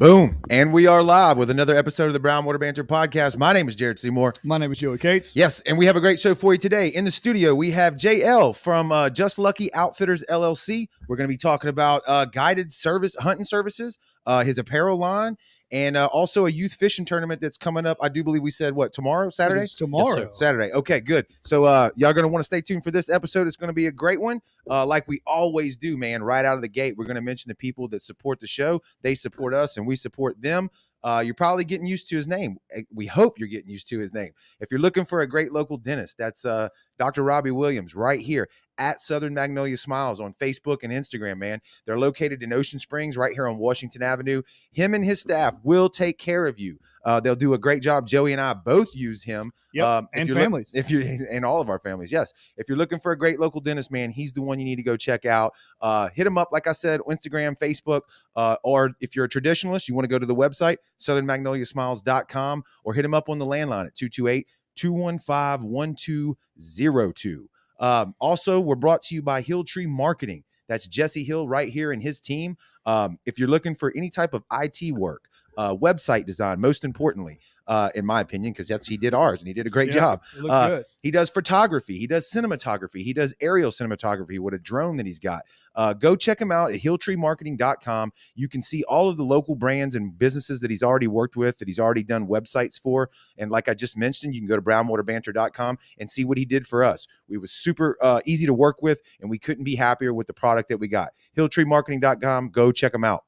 Boom. And we are live with another episode of the Brown Water Banter podcast. My name is Jared Seymour. My name is Joey Cates. Yes, and we have a great show for you today. In the studio, we have JL from Just Lucky Outfitters LLC. We're going to be talking about guided service hunting services, his apparel line, and also a youth fishing tournament that's coming up. I do believe we said, tomorrow? Saturday? It's tomorrow. Yes, Saturday. Okay, good. So y'all going to want to stay tuned for this episode. It's going to be a great one. Like we always do, man, right out of the gate, we're going to mention the people that support the show. They support us and we support them. You're probably getting used to his name. We hope you're getting used to his name. If you're looking for a great local dentist, that's Dr. Robbie Williams right here at Southern Magnolia Smiles on Facebook and Instagram, man. They're located in Ocean Springs right here on Washington Avenue. Him and his staff will take care of you. They'll do a great job. Joey and I both use him. Yep, and families. And all of our families, yes. If you're looking for a great local dentist, man, he's the one you need to go check out. Hit him up, like I said, Instagram, Facebook, or if you're a traditionalist, you want to go to the website, southernmagnoliasmiles.com, or hit him up on the landline at 228-215-1202. Also, we're brought to you by Hill Tree Marketing. That's Jesse Hill right here and his team. If you're looking for any type of IT work, website design, most importantly, in my opinion, because he did ours and he did a great job. It looks good. He does photography. He does cinematography. He does aerial cinematography with a drone that he's got. Go check him out at hilltreemarketing.com. You can see all of the local brands and businesses that he's already worked with, that he's already done websites for. And like I just mentioned, you can go to brownwaterbanter.com and see what he did for us. We was super easy to work with, and we couldn't be happier with the product that we got. hilltreemarketing.com. Go check him out.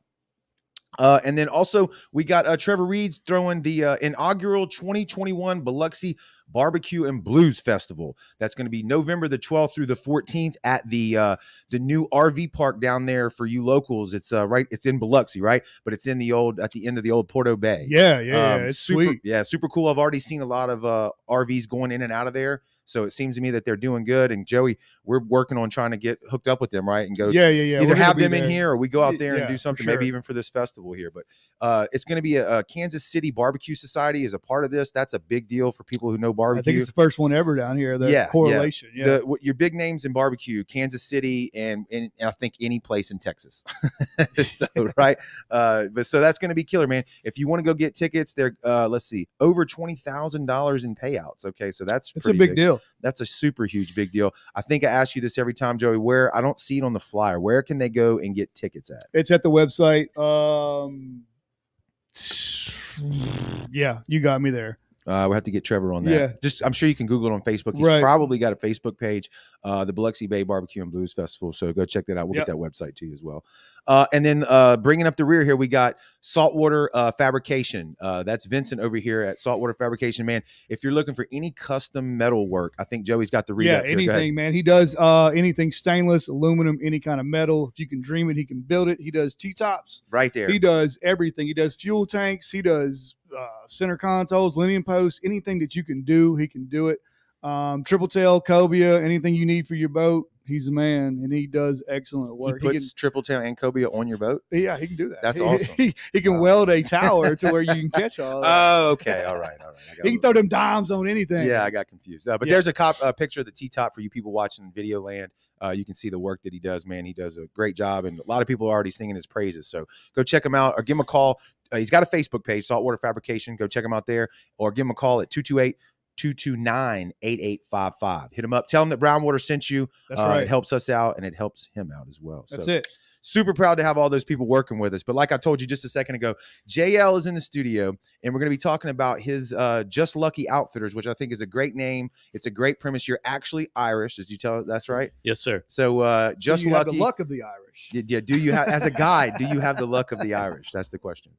And then also we got Trevor Reed's throwing the inaugural 2021 Biloxi Barbecue and Blues Festival. That's going to be November the 12th through the 14th at the new RV park down there for you locals. It's it's in Biloxi, right? But it's at the end of the old Porto Bay. Yeah. It's super sweet. Yeah, super cool. I've already seen a lot of RVs going in and out of there. So it seems to me that they're doing good. And Joey, we're working on trying to get hooked up with them, right? And go, either have them in here or we go out there and do something, maybe even for this festival here. But it's going to be a Kansas City Barbecue Society is a part of this. That's a big deal for people who know barbecue. I think it's the first one ever down here. The correlation. Yeah. Your big names in barbecue, Kansas City and I think any place in Texas. So, right. But so that's going to be killer, man. If you want to go get tickets, they're let's see, over $20,000 in payouts. Okay. So that's a big deal. That's a super huge big deal. I think I ask you this every time, Joey, where I don't see it on the flyer. Where can they go and get tickets at? It's at the website. Yeah, you got me there. We'll have to get Trevor on that. Yeah. I'm sure you can Google it on Facebook. He's probably got a Facebook page, the Biloxi Bay Barbecue and Blues Festival. So go check that out. We'll get that website to you as well. And then bringing up the rear here, we got Saltwater Fabrication. That's Vincent over here at Saltwater Fabrication, man. If you're looking for any custom metal work, I think Joey's got the read up here. Anything, man. He does anything stainless, aluminum, any kind of metal. If you can dream it, he can build it. He does T-tops. Right there. He does everything. He does fuel tanks. He does center consoles, linear posts, anything that you can do, he can do it. Triple tail, cobia, anything you need for your boat, he's the man, and he does excellent work. He puts triple tail and cobia on your boat? Yeah, he can do that. That's awesome. He can weld a tower to where you can catch all that. Oh, okay. All right. He can throw them dimes on anything. Yeah, I got confused. But there's a picture of the T-top for you people watching Video Land. You can see the work that he does, man. He does a great job, and a lot of people are already singing his praises. So go check him out or give him a call. He's got a Facebook page, Saltwater Fabrication. Go check him out there or give him a call at 228-229-8855. Hit him up. Tell him that Brownwater sent you. That's right. It helps us out, and it helps him out as well. That's it. Super proud to have all those people working with us. But like I told you just a second ago, JL is in the studio, and we're going to be talking about his Just Lucky Outfitters, which I think is a great name. It's a great premise. You're actually Irish, as you tell. That's right. Yes, sir. So Just Lucky. Have the luck of the Irish. Yeah. Do you have, as a guide, do you have the luck of the Irish? That's the question.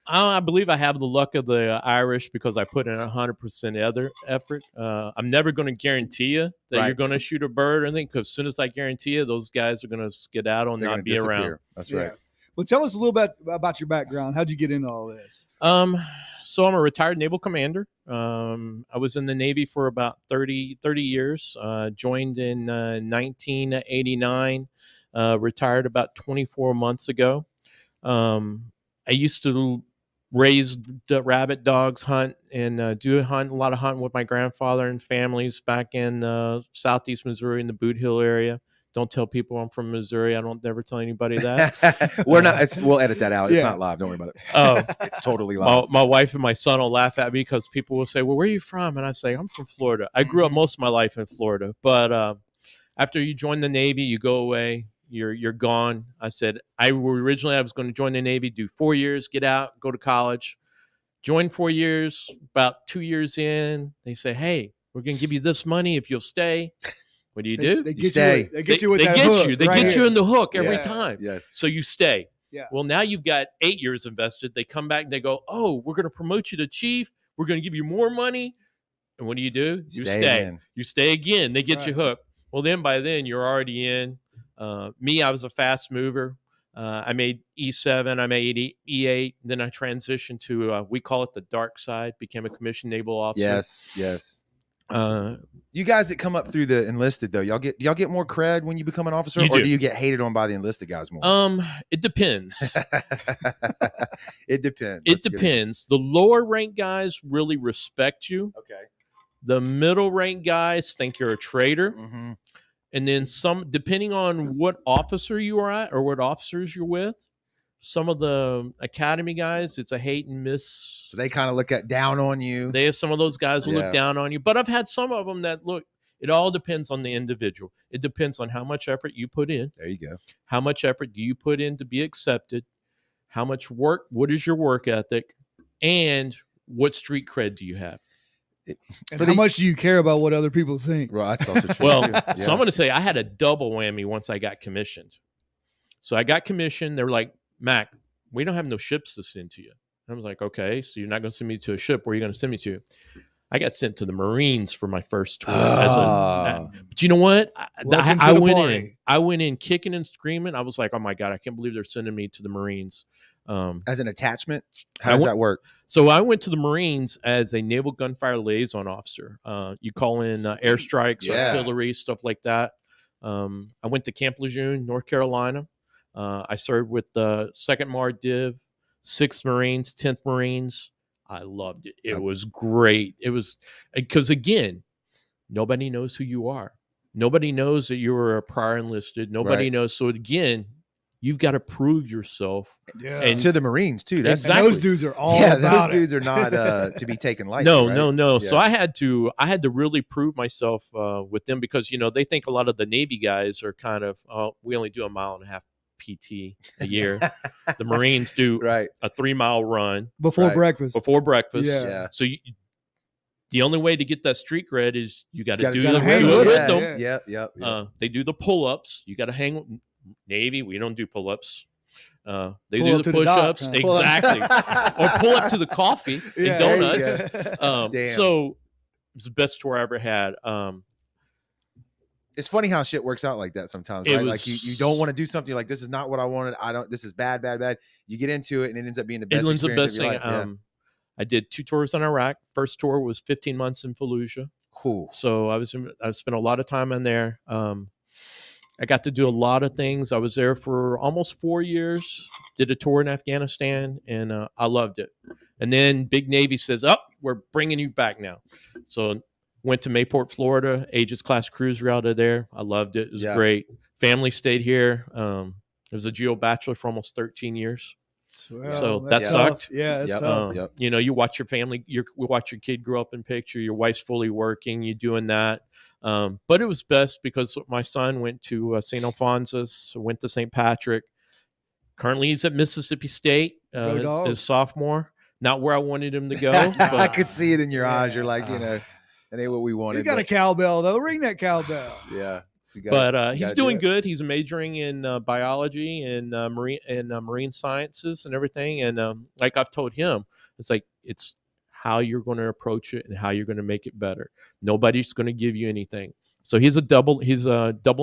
I believe I have the luck of the Irish because I put in 100% effort. I'm never going to guarantee you that you're going to shoot a bird or anything, because as soon as I guarantee you, those guys are going to skedaddle and not be disappear. around. That's right. Well, tell us a little bit about your background. How'd you get into all this? So I'm a retired naval commander. I was in the Navy for about 30 years. Joined in 1989. Retired about 24 months ago. I used to raise rabbit dogs, hunt, and a lot of hunting with my grandfather and families back in southeast Missouri in the Boot Hill area. Don't tell people I'm from Missouri. I don't ever tell anybody that. We'll edit that out. It's Yeah. not live. Don't worry about it. Oh, It's totally live. my wife and my son will laugh at me because people will say, well, where are you from? And I say, I'm from Florida. I grew up most of my life in Florida. But after you join the Navy, you go away. You're gone. I said, originally I was going to join the Navy, do 4 years, get out, go to college. Join 4 years. About 2 years in, they say, hey, we're going to give you this money if you'll stay. What do you do? They You get stay. They get you with They that get hook. you. They right get here. you in the hook every Yeah. time. Yes. So you stay. Yeah. Well, now you've got 8 years invested. They come back and they go, oh, we're going to promote you to chief. We're going to give you more money. And what do? You stay. in. You stay again. They get you Right. hooked. Well, then by then you're already in. Me, I was a fast mover. I made E7. I made E8. Then I transitioned to, we call it the dark side, became a commissioned naval officer. Yes. Uh, You guys that come up through the enlisted though, y'all get more cred when you become an officer, You or do. do you get hated on by the enlisted guys more? it depends. It depends. It That's good. depends. The lower rank guys really respect you. Okay. The middle rank guys think you're a traitor. Mm-hmm. And then some, depending on what officer you are at or what officers you're with, some of the academy guys, it's a hate and miss. So they kind of look down on you. They have some of those guys who Yeah. look down on you. But I've had some of them that look, it all depends on the individual. It depends on how much effort you put in. There you go. How much effort do you put in to be accepted? How much work, what is your work ethic? And what street cred do you have? And how much do you care about what other people think? Well, that's also true. Well, too. so I'm going to say I had a double whammy once I got commissioned. So I got commissioned. They were like, Mac, we don't have no ships to send to you. I was like, okay, so you're not going to send me to a ship. Where are you going to send me to? I got sent to the Marines for my first tour. But you know what? Welcome I to the went party. in. I went in kicking and screaming. I was like, oh my God, I can't believe they're sending me to the Marines. As an attachment, I how does went- that work? So I went to the Marines as a naval gunfire liaison officer. You call in airstrikes, Yeah. artillery, stuff like that. I went to Camp Lejeune, North Carolina. I served with the 2nd MAR Div, 6th Marines, 10th Marines. I loved it. It was great. It was because, again, nobody knows who you are. Nobody knows that you were a prior enlisted. Nobody Right. knows. So, again, you've got to prove yourself. Yeah. And To the Marines too. That's And Exactly. those dudes are all yeah. about Those dudes are not to be taken lightly. No, right? no. So Yeah. I had to really prove myself with them because they think a lot of the Navy guys are kind of we only do a mile and a half PT a year. The Marines do Right. a 3-mile run it. Before Right. breakfast. before breakfast. Yeah. Yeah. So the only way to get that street cred is you got to Gotta do gotta it hang with with yeah, them. Yeah. Yep. They do the pull-ups. You got to hang. Navy, we don't do pull-ups. They Pull do up the to the dock, push-ups. huh? Pull up. Exactly. Or pull up to the coffee Yeah, and there you donuts. go. Damn. So it was the best tour I ever had. It's funny how shit works out like that sometimes, It right? was- Like you don't want to do something, you're like, this is not what I wanted. This is bad. You get into it and it ends up being the best England's the experience best of your thing. life. I did 2 tours in Iraq. First tour was 15 months in Fallujah. Cool. So I spent a lot of time in there. I got to do a lot of things. I was there for almost 4 years. Did a tour in Afghanistan, and I loved it. And then Big Navy says, we're bringing you back now." So went to Mayport, Florida, Aegis class cruiser out of there. I loved it. It was Yeah. great. Family stayed here. I was a geo bachelor for almost 13 years. Well, So that's that tough. sucked. Yeah, that's Yep. tough. Yep. You watch your family, we watch your kid grow up in picture. Your wife's fully working. You doing that. But it was best because my son went to St. Alphonsus, went to St. Patrick. Currently, he's at Mississippi State Go Dogs. as sophomore. Not where I wanted him to go. I But could see it in your eyes. You're like, Yeah. it ain't what we wanted. He's got a but- cowbell though. Ring that cowbell. yeah. So you gotta he's do doing it. good. He's majoring in biology and marine sciences and everything. And like I've told him, it's how you're going to approach it and how you're going to make it better. Nobody's going to give you anything. So he's a double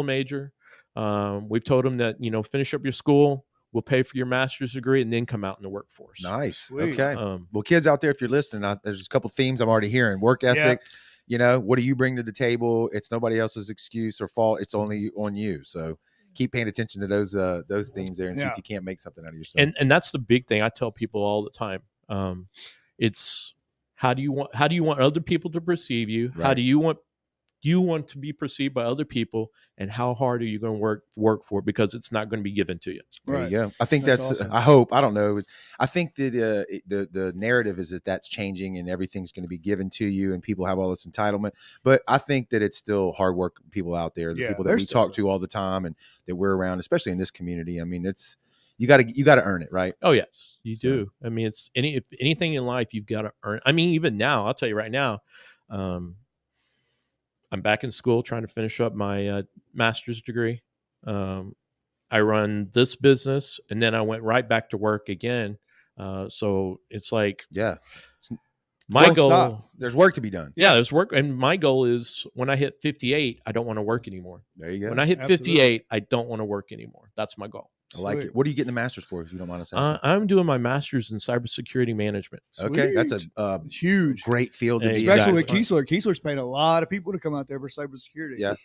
major. We've told him that finish up your school, we'll pay for your master's degree, and then come out in the workforce. Nice. Sweet. Okay. Um, Well, kids out there, if you're listening, there's a couple themes I'm already hearing. Work ethic. What do you bring to the table? It's nobody else's excuse or fault. It's only on you. So keep paying attention to those themes there and see Yeah. if you can't make something out of yourself. and that's the big thing I tell people all the time. It's how do you want other people to perceive you? How Right. do you want you want to be perceived by other people, and how hard are you going to work for it, because it's not going to be given to you. There Right. you go. I think that's awesome. I hope, I don't know. I think that the narrative is that that's changing and everything's going to be given to you and people have all this entitlement. But I think that it's still hard work people out there, the Yeah, people that there's we still talk to all the time and that we're around, especially in this community. I mean, it's, you got to earn it, right? Oh yes, you So- do. I mean, it's if anything in life, you've got to earn. I mean, even now, I'll tell you right now, I'm back in school trying to finish up my master's degree. I run this business, and then I went right back to work again. So it's like, Yeah. my Don't goal. stop. There's work to be done. Yeah, there's work, and my goal is when I hit 58, I don't want to work anymore. There you go. When I hit Absolutely. 58, I don't want to work anymore. That's my goal. I like Sweet. it. What are you getting the master's for, if you don't mind us asking? I'm doing my master's in cybersecurity management. Okay, that's Sweet. a It's huge. great field to be in. Especially with Exactly. Keesler. Keesler's paid a lot of people to come out there for cybersecurity. Yeah.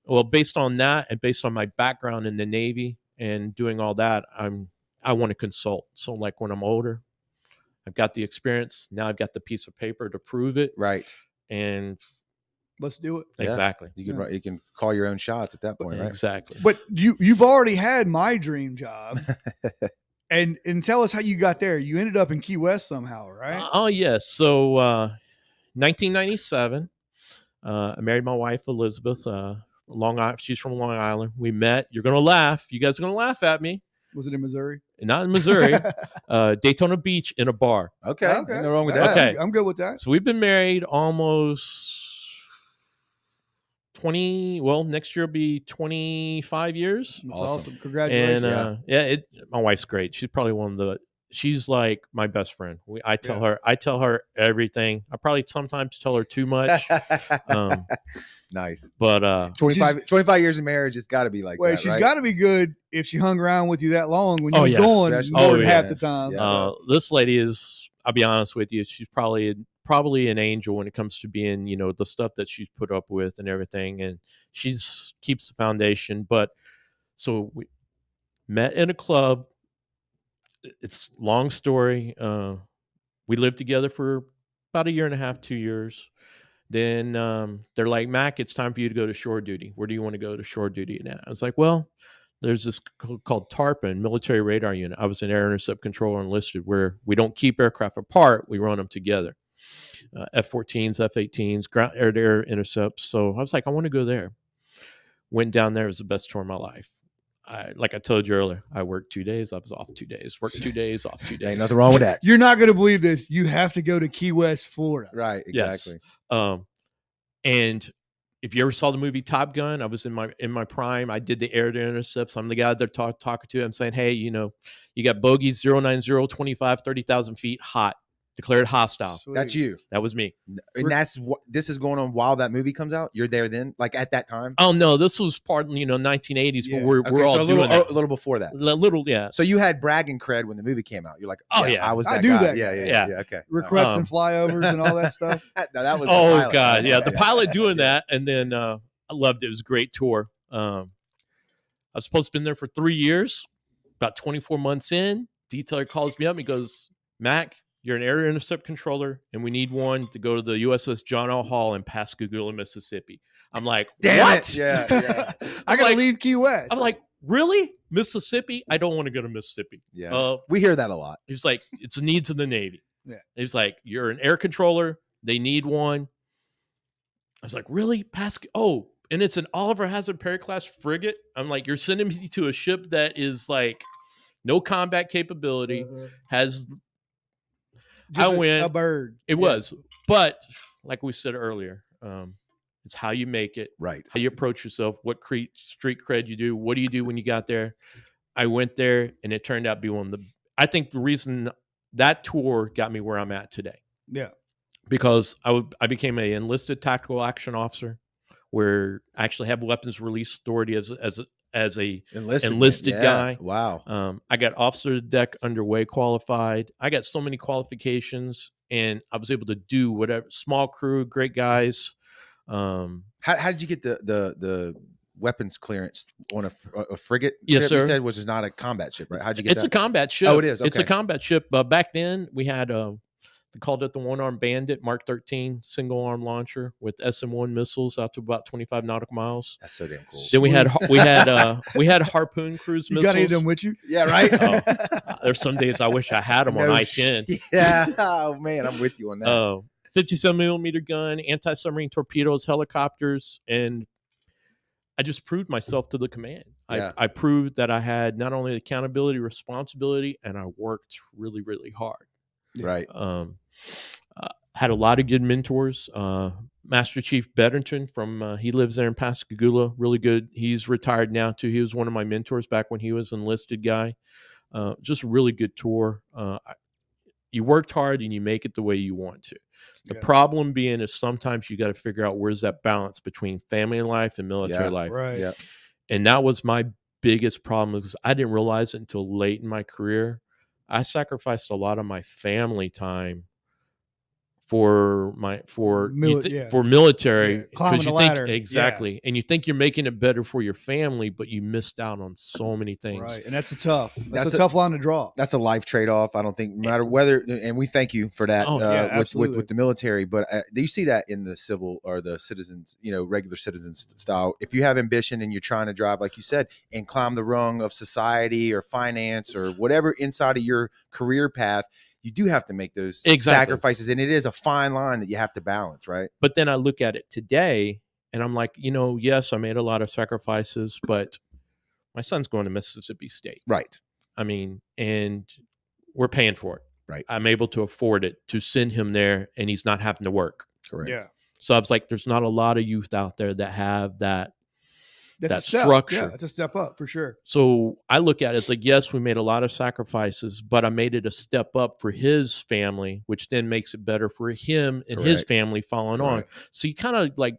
Well, based on that and based on my background in the Navy and doing all that, I want to consult. So like when I'm older, I've got the experience. Now I've got the piece of paper to prove it. Right. And Let's do it. Yeah. exactly. You can call your own shots at that point, right? Exactly. But you've already had my dream job. and tell us how you got there. You ended up in Key West somehow, right? Oh, yes. So 1997, I married my wife, Elizabeth. She's from Long Island. We met. You're going to laugh. You guys are going to laugh at me. Was it in Missouri? Not in Missouri. Daytona Beach in a bar. Okay. Ain't no wrong with Yeah, that. Okay. I'm good with that. So we've been married almost 20. Well, next year will be 25 years. That's Awesome. awesome. Congratulations. And my wife's great. She's probably she's like my best friend. I tell her everything. I probably sometimes tell her too much. Nice. But 25 years of marriage, it's got to be like Well, that, she's right? got to be good if she hung around with you that long when you Oh, was yeah. going Especially- more Oh, than yeah. half the time. Yeah. this lady is, I'll be honest with you, she's probably an angel when it comes to being, the stuff that she's put up with and everything. And she's keeps the foundation. But so we met in a club. It's a long story. We lived together for about a year and a half, 2 years. Then they're like, Mac, it's time for you to go to shore duty. Where do you want to go to shore duty? And I was like, well, there's this called TARPA, Military Radar Unit. I was an air intercept controller enlisted, where we don't keep aircraft apart. We run them together. F-14s, F-18s, ground air-to-air intercepts. So I was like, I want to go there. Went down there. It was the best tour of my life. Like I told you earlier, I worked 2 days. I was off 2 days. Worked 2 days, off 2 days. Ain't nothing wrong with that. You're not going to believe this. You have to go to Key West, Florida. Right. Exactly. Yes. And if you ever saw the movie Top Gun, I was in my prime. I did the air to intercepts. I'm the guy they're talking to. I'm saying, hey, you got bogeys 090, 25, 30,000 feet, hot, declared hostile. Sweet. That's you. That was me. And that's what this is going on while that movie comes out. You're there then, like at that time. Oh no, this was part 1980s, Yeah. but we're Okay, all so doing that. a little before that. Yeah. So you had bragging cred when the movie came out. You're like, Oh, yeah. I was that I do guy. that. Yeah. Yeah. Okay. Requesting flyovers and all that stuff. No, that was. the Oh pilot. God, yeah, the pilot doing that, and then I loved it. It was a great tour. I was supposed to be there for 3 years. About 24 months in, detailer calls me up. He goes, Mac, you're an air intercept controller, and we need one to go to the USS John L. Hall in Pascagoula, Mississippi. I'm like, Damn what? it. Yeah. I got to like- leave Key West. I'm like, really? Mississippi? I don't want to go to Mississippi. Yeah. We hear that a lot. He was like, it's the needs of the Navy. Yeah. He's like, you're an air controller. They need one. I was like, really? Oh, and it's an Oliver Hazard Perry class frigate. I'm like, you're sending me to a ship that is like no combat capability, has. Just I went. a bird. It Yeah. was, but like we said earlier, it's how you make it, Right. how you approach yourself, what street cred you do, what do you do when you got there. I went there, and it turned out to be one of the. I think the reason that tour got me where I'm at today, Yeah. because I became a enlisted tactical action officer, where I actually have weapons release authority as a enlisted Yeah. guy. Wow. I got officer deck underway qualified. I got so many qualifications, and I was able to do whatever. Small crew, great guys. How did you get the weapons clearance on a frigate Yes, ship? sir. You said, which is not a combat ship, right? How'd you get It's that? a combat ship. Oh, it is. It's a Okay. combat ship. Back then, we had They called it the One-Armed Bandit Mark 13 single-arm launcher with SM-1 missiles out to about 25 nautical miles. That's so damn cool. Then we had Harpoon cruise You missiles. got any of them with you? Yeah, right. There's some days I wish I had them on I-10. Yeah. Oh man, I'm with you on that. 57 millimeter gun, anti-submarine torpedoes, helicopters, and I just proved myself to the command. Yeah. I proved that I had not only accountability, responsibility, and I worked really, really hard. Right. Had a lot of good mentors. Master Chief Bedington from he lives there in Pascagoula, really good. He's retired now too. He was one of my mentors back when he was an enlisted guy. Just a really good tour. You worked hard and you make it the way you want to. The problem being is sometimes you got to figure out where's that balance between family life and military life. Right. Yeah. And that was my biggest problem because I didn't realize it until late in my career. I sacrificed a lot of my family time for military, climbing the ladder. Exactly, and you think you're making it better for your family, but you missed out on so many things. Right, and that's a tough line to draw. That's a life trade-off. I don't think no matter whether, and we thank you for that with the military, but do you see that in the civil or the citizens, regular citizens style? If you have ambition and you're trying to drive, like you said, and climb the rung of society or finance or whatever inside of your career path, you do have to make those sacrifices, and it is a fine line that you have to balance, right? But then I look at it today, and I'm like, yes, I made a lot of sacrifices, but my son's going to Mississippi State. Right. I mean, and we're paying for it. Right. I'm able to afford it to send him there, and he's not having to work. Correct. Yeah. So I was like, there's not a lot of youth out there that have that structure. Yeah, that's a step up for sure. So I look at it, it's like, yes, we made a lot of sacrifices, but I made it a step up for his family, which then makes it better for him and his family following on. So you kind of like,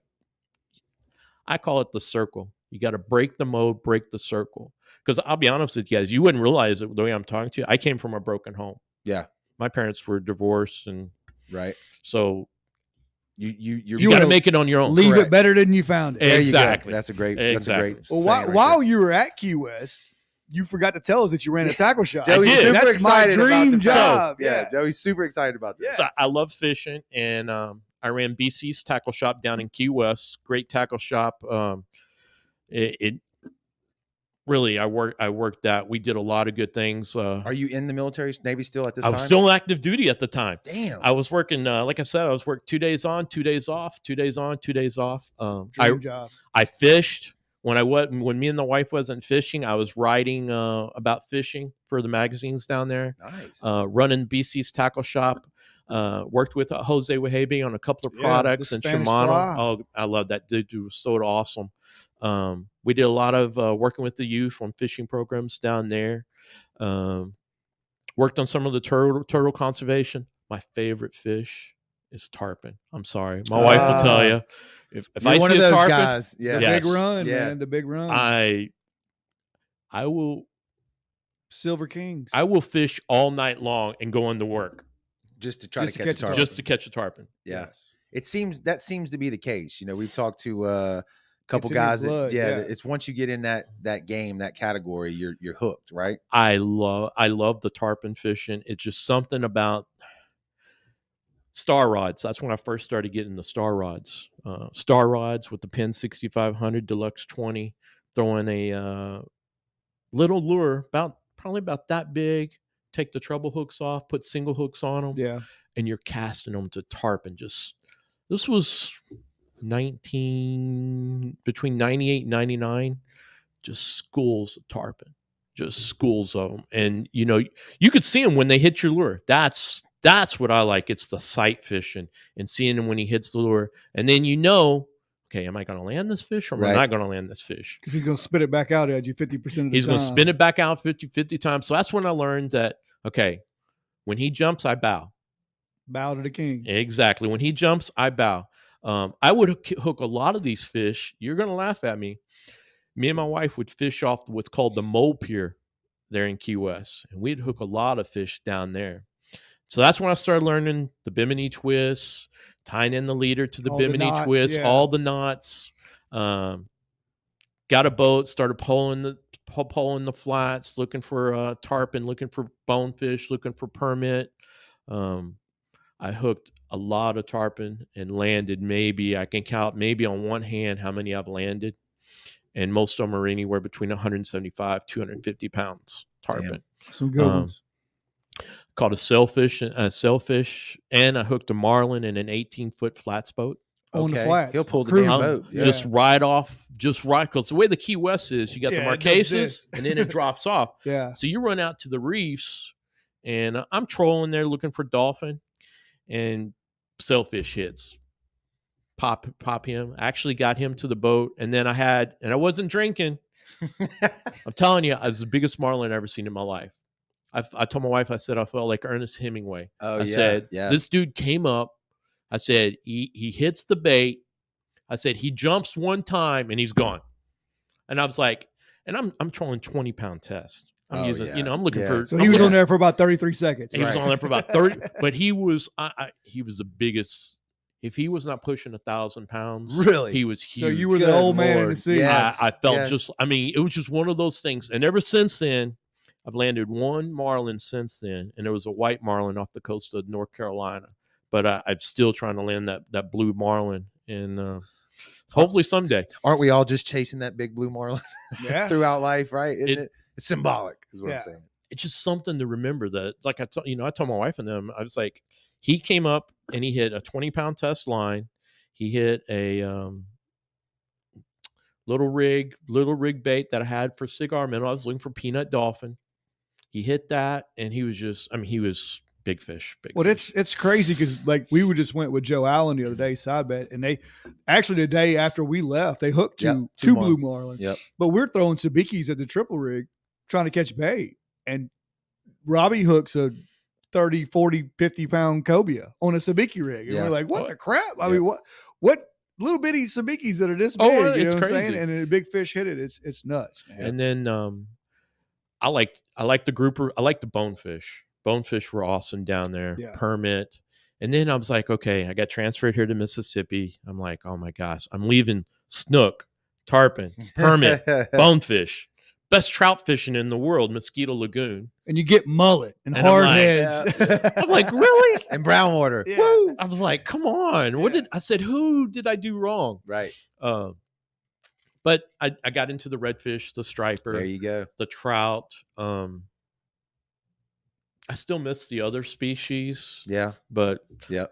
I call it the circle. You got to break the mode, break the circle. Because I'll be honest with you guys, you wouldn't realize it the way I'm talking to you. I came from a broken home. Yeah. My parents were divorced, and so you got to make it on your own. Leave it better than you found it. Exactly. That's a great. Well, while you were at Key West, you forgot to tell us that you ran a tackle shop. Joey's super excited my dream about the job. Yeah, Joey's super excited about this. So I love fishing, and I ran BC's tackle shop down in Key West. Great tackle shop. It really, I worked that. We did a lot of good things. Are you in the military, Navy still at this time? I was still in active duty at the time. Damn. I was working, like I said, I was working 2 days on, 2 days off, 2 days on, 2 days off. Dream job. I fished when me and the wife wasn't fishing. I was writing about fishing for the magazines down there. Nice. Running BC's tackle shop. Worked with Jose Wahebe on a couple of products and Shimano. Fly. Oh, I love that dude. Dude was so awesome. We did a lot of working with the youth on fishing programs down there. Worked on some of the turtle conservation. My favorite fish is tarpon. I'm sorry, my wife will tell you. If I see a tarpon, guys. The big run, man. The big run. I will. Silver Kings. I will fish all night long and go into work just to try to catch a tarpon. Just to catch a tarpon. Yeah. Yes. That seems to be the case. We've talked to a couple guys it's once you get in that game, that category, you're hooked, right? I love the tarpon fishing. It's just something about star rods. That's when I first started getting the star rods. Star rods with the Penn 6500 Deluxe 20, throwing a little lure probably about that big, take the treble hooks off, put single hooks on them. Yeah. And you're casting them to tarpon. This was between 98 and 99, just schools of tarpon, just schools of them. And, you could see them when they hit your lure. That's what I like. It's the sight fishing and seeing him when he hits the lure. And then okay, am I going to land this fish or am I not going to land this fish? Because he's going to spit it back out at you 50% of the time. He's going to spin it back out 50 times. So that's when I learned that, okay, when he jumps, I bow. Bow to the king. Exactly. When he jumps, I bow. I would hook a lot of these fish. You're going to laugh at me. Me and my wife would fish off what's called the Mole Pier there in Key West. And we'd hook a lot of fish down there. So that's when I started learning the Bimini twist, tying in the leader to the Bimini twist, all the knots. Got a boat, started pulling the flats, looking for tarpon, looking for bonefish, looking for permit. I hooked a lot of tarpon and landed I can count maybe on one hand how many I've landed. And most of them are anywhere between 175, 250 pounds tarpon. Some good ones. Caught a sailfish, and I hooked a marlin in an 18-foot flats boat. On the flats. He'll pull the Cruising. damn boat. Yeah. Just right, because the way the Key West is, you got the Yeah, it does Marquesas, this. and then it drops off. Yeah. So you run out to the reefs, and I'm trolling there looking for dolphin, and sailfish hits. Pop him. I actually got him to the boat, and then I wasn't drinking. I'm telling you, I was the biggest marlin I've ever seen in my life. I told my wife, I said, I felt like Ernest Hemingway. I said, this dude came up. I said, he hits the bait. I said, he jumps one time and he's gone. And I was like, and I'm trolling 20-pound test. I'm I'm looking for. So he was on there for about 33 seconds. He was on there for about 30, but he was the biggest. If he was not pushing 1,000 pounds, really, he was huge. So you were the old man in the sea. Yes. I felt it was just one of those things. And ever since then, I've landed one marlin since then, and there was a white marlin off the coast of North Carolina. But I'm still trying to land that blue marlin, and hopefully someday. Aren't we all just chasing that big blue marlin throughout life, right? It's symbolic, is what I'm saying. It's just something to remember that, like I told my wife and them, I was like, he came up and he hit a 20-pound test line. He hit a little rig bait that I had for cigar minnow. I was looking for peanut dolphin. He hit that, and he was big fish. It's crazy because like we just went with Joe Allen the other day, side bet, and they actually the day after we left, they hooked two blue marlin. Yep. But we're throwing sabikis at the triple rig trying to catch bait, and Robbie hooks a 30, 40, 50-pound cobia on a sabiki rig, and we're like, what the crap? I mean, what little bitty sabikis that are this big? It's crazy. Saying? And a big fish hit it. It's nuts. Man. And then I like the grouper. I like the bonefish. Bonefish were awesome down there. Yeah. Permit. And then I was like, okay, I got transferred here to Mississippi. I'm like, oh my gosh, I'm leaving snook, tarpon, permit, bonefish, best trout fishing in the world, Mosquito Lagoon. And you get mullet and And hard I'm like, heads. I'm like, really? And brown water. Yeah. Woo! I was like, come on. Who did I do wrong? Right. But I got into the redfish, the striper. There you go. The trout. I still miss the other species. Yeah. But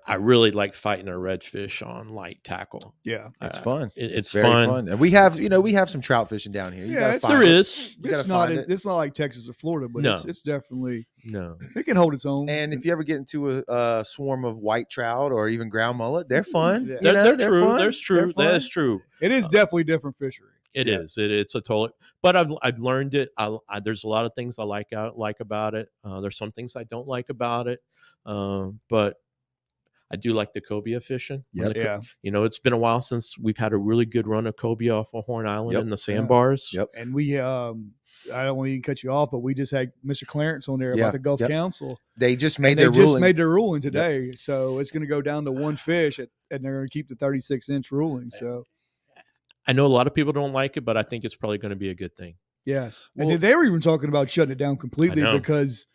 I really like fighting a redfish on light tackle. Yeah. It's fun. It's very fun. And we have some trout fishing down here. You gotta find there it. is. It's not like Texas or Florida, but it's definitely it can hold its own. And if you ever get into a swarm of white trout or even ground mullet, they're fun. Yeah. They're true. Fun. That's true. That is true. It is definitely different fishery. It is. It's a total. But I've learned it. There's a lot of things I like about it. There's some things I don't like about it. But I do like the cobia fishing. Yeah. It's been a while since we've had a really good run of cobia off of Horn Island in the sandbars. Yep. And we I don't want to even cut you off, but we just had Mr. Clarence on there about the Gulf Council. They just made their ruling today. Yep. So it's going to go down to one fish, and they're going to keep the 36-inch ruling. So I know a lot of people don't like it, but I think it's probably going to be a good thing. Yes. Well, and they were even talking about shutting it down completely because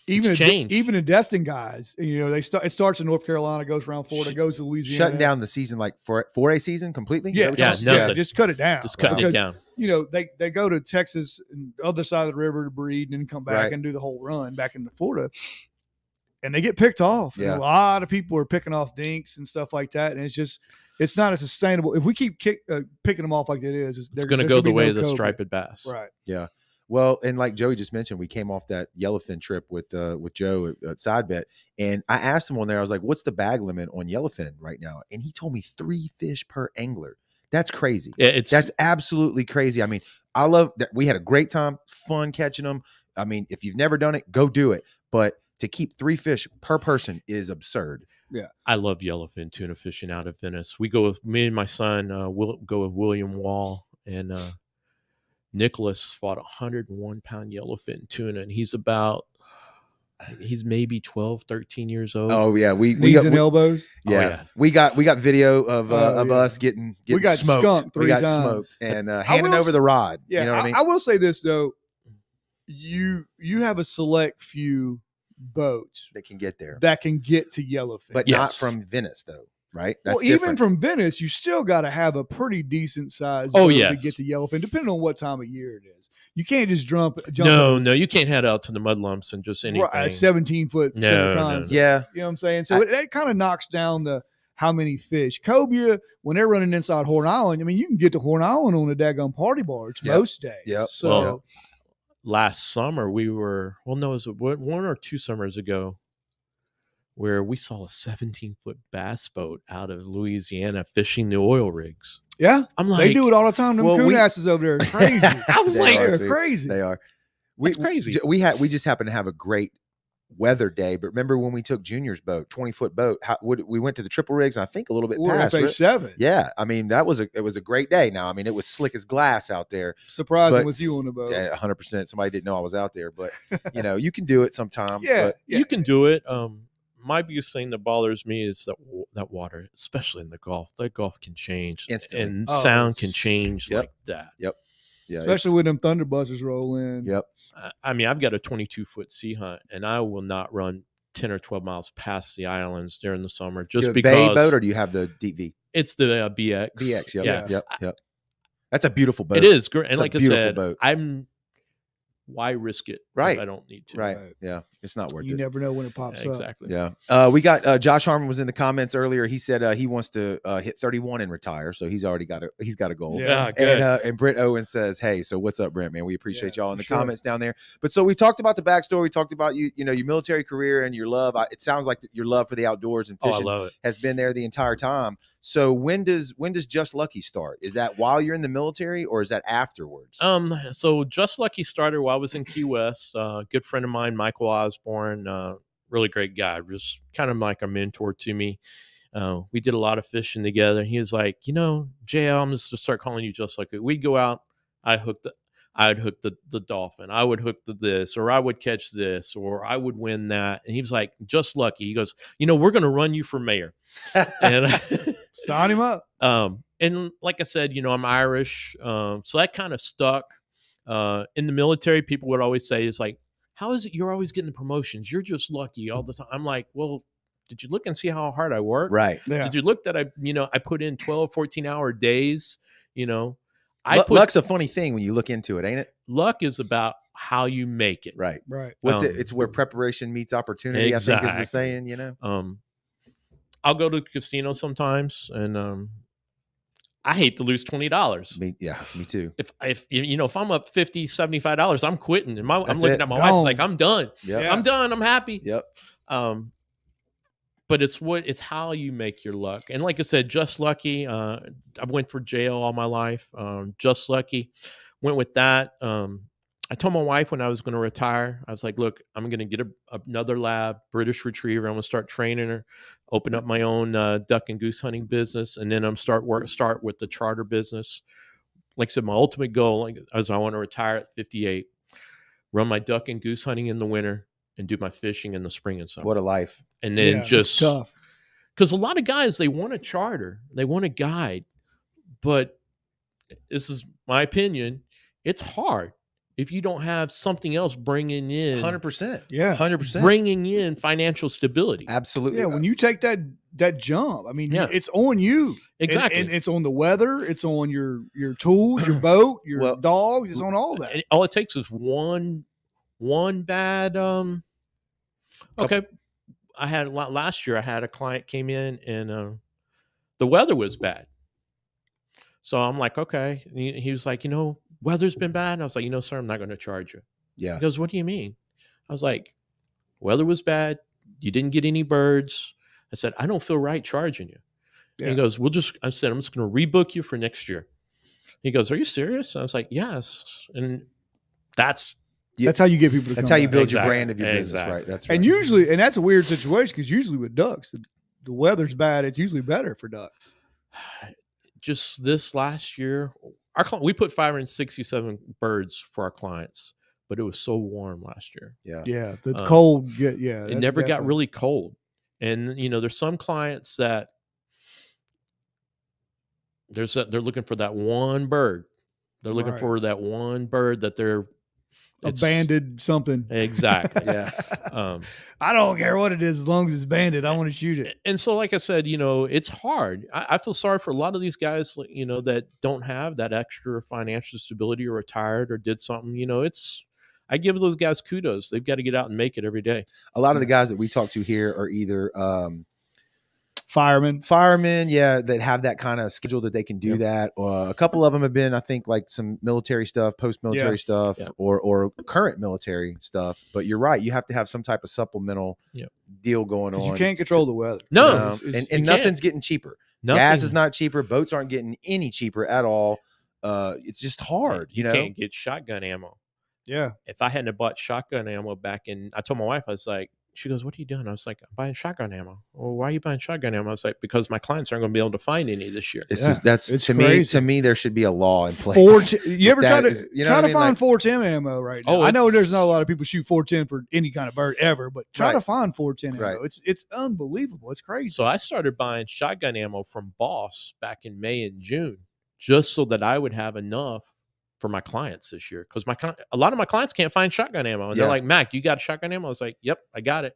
even the Destin guys, it starts in North Carolina, goes around Florida, goes to Louisiana. Shutting down the season like for a season completely? Yeah, just cut it down. Just cutting it down. They go to Texas and the other side of the river to breed and then come back and do the whole run back into Florida. And they get picked off. Yeah. And a lot of people are picking off dinks and stuff like that. And it's not as sustainable. If we keep picking them off like it is, it's going to go the way of the striped bass. Right. Yeah. Well, and like Joey just mentioned, we came off that yellowfin trip with Joe at Sidebet, and I asked him on there, I was like, what's the bag limit on yellowfin right now? And he told me 3 fish per angler. That's crazy. Yeah, that's absolutely crazy. I mean, I love that. We had a great time, fun catching them. I mean, if you've never done it, go do it. But to keep 3 fish per person is absurd. Yeah. I love yellowfin tuna fishing out of Venice. Me and my son will go with William Wall, and Nicholas fought a 101-pound yellowfin tuna, and he's maybe 12, 13 years old. Oh yeah, we knees and elbows. Yeah. Oh, yeah, we got video of us getting we got smoked. Skunked 3 times. Smoked and handing over the rod. Yeah, you know what I mean? I will say this though, you have a select few boats That can get there, that can get to Yellowfin. but not from Venice though, right? Well, even from Venice, you still got to have a pretty decent size boat to get to Yellowfin, depending on what time of year it is. You can't just jump. No, you can't head out to the mud lumps and just anything. A 17-foot center console. Yeah, you know what I'm saying. So it kind of knocks down the how many fish. Cobia, when they're running inside Horn Island, I mean, you can get to Horn Island on a daggone party barge most days. Yep. So last summer we were, it was 1 or 2 summers ago, where we saw a 17-foot bass boat out of Louisiana fishing the oil rigs. Yeah, I'm like, they do it all the time. Them coon asses over there are crazy. I was like, they're crazy. They are. It's crazy. We just happened to have a great weather day, but remember when we took Junior's boat, 20-foot boat? We went to the triple rigs, and I think a little bit past FH7. Yeah, I mean it was a great day. Now, I mean it was slick as glass out there. Surprising with you on the boat. Yeah, 100%. Somebody didn't know I was out there, but you can do it sometimes. You can do it. My biggest thing that bothers me is that water, especially in the Gulf. The Gulf can change instantly, and sound can change like that. Yep. Yeah, especially when them thunderbusters roll in. Yep. I mean, I've got a 22-foot sea hunt, and I will not run 10 or 12 miles past the islands during the summer just because. Bay boat, or do you have the deep V? It's the BX. BX. Yep. That's a beautiful boat. It is great, and it's like I said, why risk it? Right. If I don't need to. Right. Yeah. It's not worth it. You never know when it pops up. Exactly. Yeah. We got Josh Harmon was in the comments earlier. He said he wants to hit 31 and retire. So he's already got a goal. Yeah. Good. And Brent Owen says, hey, so what's up, Brent, man? We appreciate y'all in the comments down there. But so we talked about the backstory. We talked about your military career and your love. It sounds like your love for the outdoors and fishing has been there the entire time. So when does Just Lucky start? Is that while you're in the military, or is that afterwards? So Just Lucky started while I was in Key West. Good friend of mine, Michael Osborne, really great guy, just kind of like a mentor to me. We did a lot of fishing together. He was like, JL, I'm just to start calling you Just Lucky. We'd go out, I'd hook the dolphin, I would hook this, or I would catch this, or I would win that. And he was like, Just Lucky. He goes, we're going to run you for mayor. And sign him up. And like I said, I'm Irish. So that kind of stuck. In the military, people would always say, it's like, how is it you're always getting the promotions? You're just lucky all the time. I'm like, well, did you look and see how hard I work? Right. Yeah. Did you look that I put in 12, 14-hour days, luck's a funny thing when you look into it, ain't it? Luck is about how you make it. Right. What's it? It's where prepreration meets opportunity, exactly. I think is the saying, I'll go to the casino sometimes, and I hate to lose $20. Me too. If I'm up $50, $75, I'm quitting. And I'm looking at my Gone. wife, like, I'm done. Yep. I'm done. I'm happy. Yep. But it's how you make your luck. And like I said, Just Lucky. I went for JL all my life. Just Lucky. Went with that. I told my wife when I was going to retire, I was like, look, I'm going to get another lab, British Retriever. I'm going to start training her, open up my own duck and goose hunting business, and then I'm start with the charter business. Like I said, my ultimate goal is I want to retire at 58, run my duck and goose hunting in the winter, and do my fishing in the spring and summer. What a life. And then just tough. Because a lot of guys, they want a charter, they want a guide, but this is my opinion, it's hard if you don't have something else bringing in 100%. Yeah. 100%. bringing in financial stability. Absolutely. Yeah, when you take that jump, I mean, Yeah. it's on you. Exactly. And it's on the weather. It's on your tools, your boat, your dogs. It's on all that. And all it takes is one bad. Okay, I had last year. I had a client came in and the weather was bad. So I'm like, okay. And he was like, weather's been bad. And I was like, sir, I'm not going to charge you. Yeah. He goes, what do you mean? I was like, weather was bad. You didn't get any birds. I said, I don't feel right charging you. Yeah. And he goes, I said, I'm just going to rebook you for next year. He goes, are you serious? I was like, yes. And that's how you get people to That's come how you back. build your brand of your business, right? That's right. And usually, and that's a weird situation because usually with ducks, the weather's bad. It's usually better for ducks. Just this last year, we put 567 birds for our clients, but it was so warm last year. Yeah. Yeah. The cold, it never got really cold. And, there's some clients that they're looking for that one bird. They're looking for that one bird that they're banded something. Exactly. Yeah. I don't care what it is as long as it's banded. I want to shoot it. And so, like I said, it's hard. I feel sorry for a lot of these guys, that don't have that extra financial stability or retired or did something. I give those guys kudos. They've got to get out and make it every day. A lot of the guys that we talk to here are either Firemen, yeah, that have that kind of schedule that they can do that. A couple of them have been, I think, like some military stuff, post-military stuff, or current military stuff. But you're right, you have to have some type of supplemental deal going on. You can't control the weather. No, and nothing's getting cheaper. Gas is not cheaper. Boats aren't getting any cheaper at all. It's just hard. You can't get shotgun ammo. Yeah. If I hadn't have bought shotgun ammo I told my wife, I was like, she goes, "What are you doing?" I was like, "I'm buying shotgun ammo." Well, why are you buying shotgun ammo? I was like, "Because my clients aren't going to be able to find any this year." It's to me, there should be a law in place. You ever try to find 410 ammo right now? Oh, I know there's not a lot of people shoot 410 for any kind of bird ever, but try to find 410 ammo. Right. It's unbelievable. It's crazy. So I started buying shotgun ammo from Boss back in May and June, just so that I would have enough for my clients this year. Because a lot of my clients can't find shotgun ammo, and they're like, "Mac, you got shotgun ammo?" I was like, "Yep, I got it."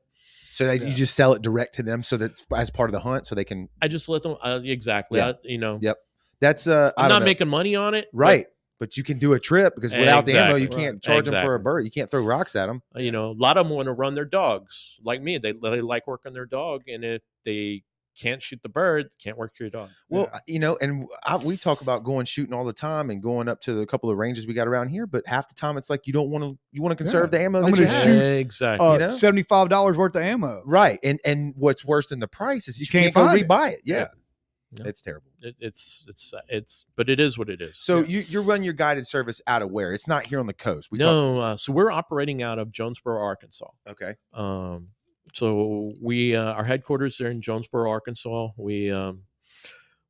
So that you just sell it direct to them, so that as part of the hunt, so they can. I just let them exactly. Yeah. Yep. That's I'm not making money on it, right? But you can do a trip because without the ammo, you can't charge them for a bird. You can't throw rocks at them. A lot of them want to run their dogs like me. They like working their dog, and if they can't shoot the bird, can't work your dog. Well, and we talk about going shooting all the time and going up to a couple of ranges we got around here, but half the time it's like you want to conserve the ammo that you have. Exactly. $75 worth of ammo. Right. And what's worse than the price is you can't go rebuy it. Yeah. No. It's terrible. But it is what it is. So you run your guided service out of where? It's not here on the coast. So we're operating out of Jonesboro, Arkansas. Okay. So we our headquarters are in Jonesboro, Arkansas. We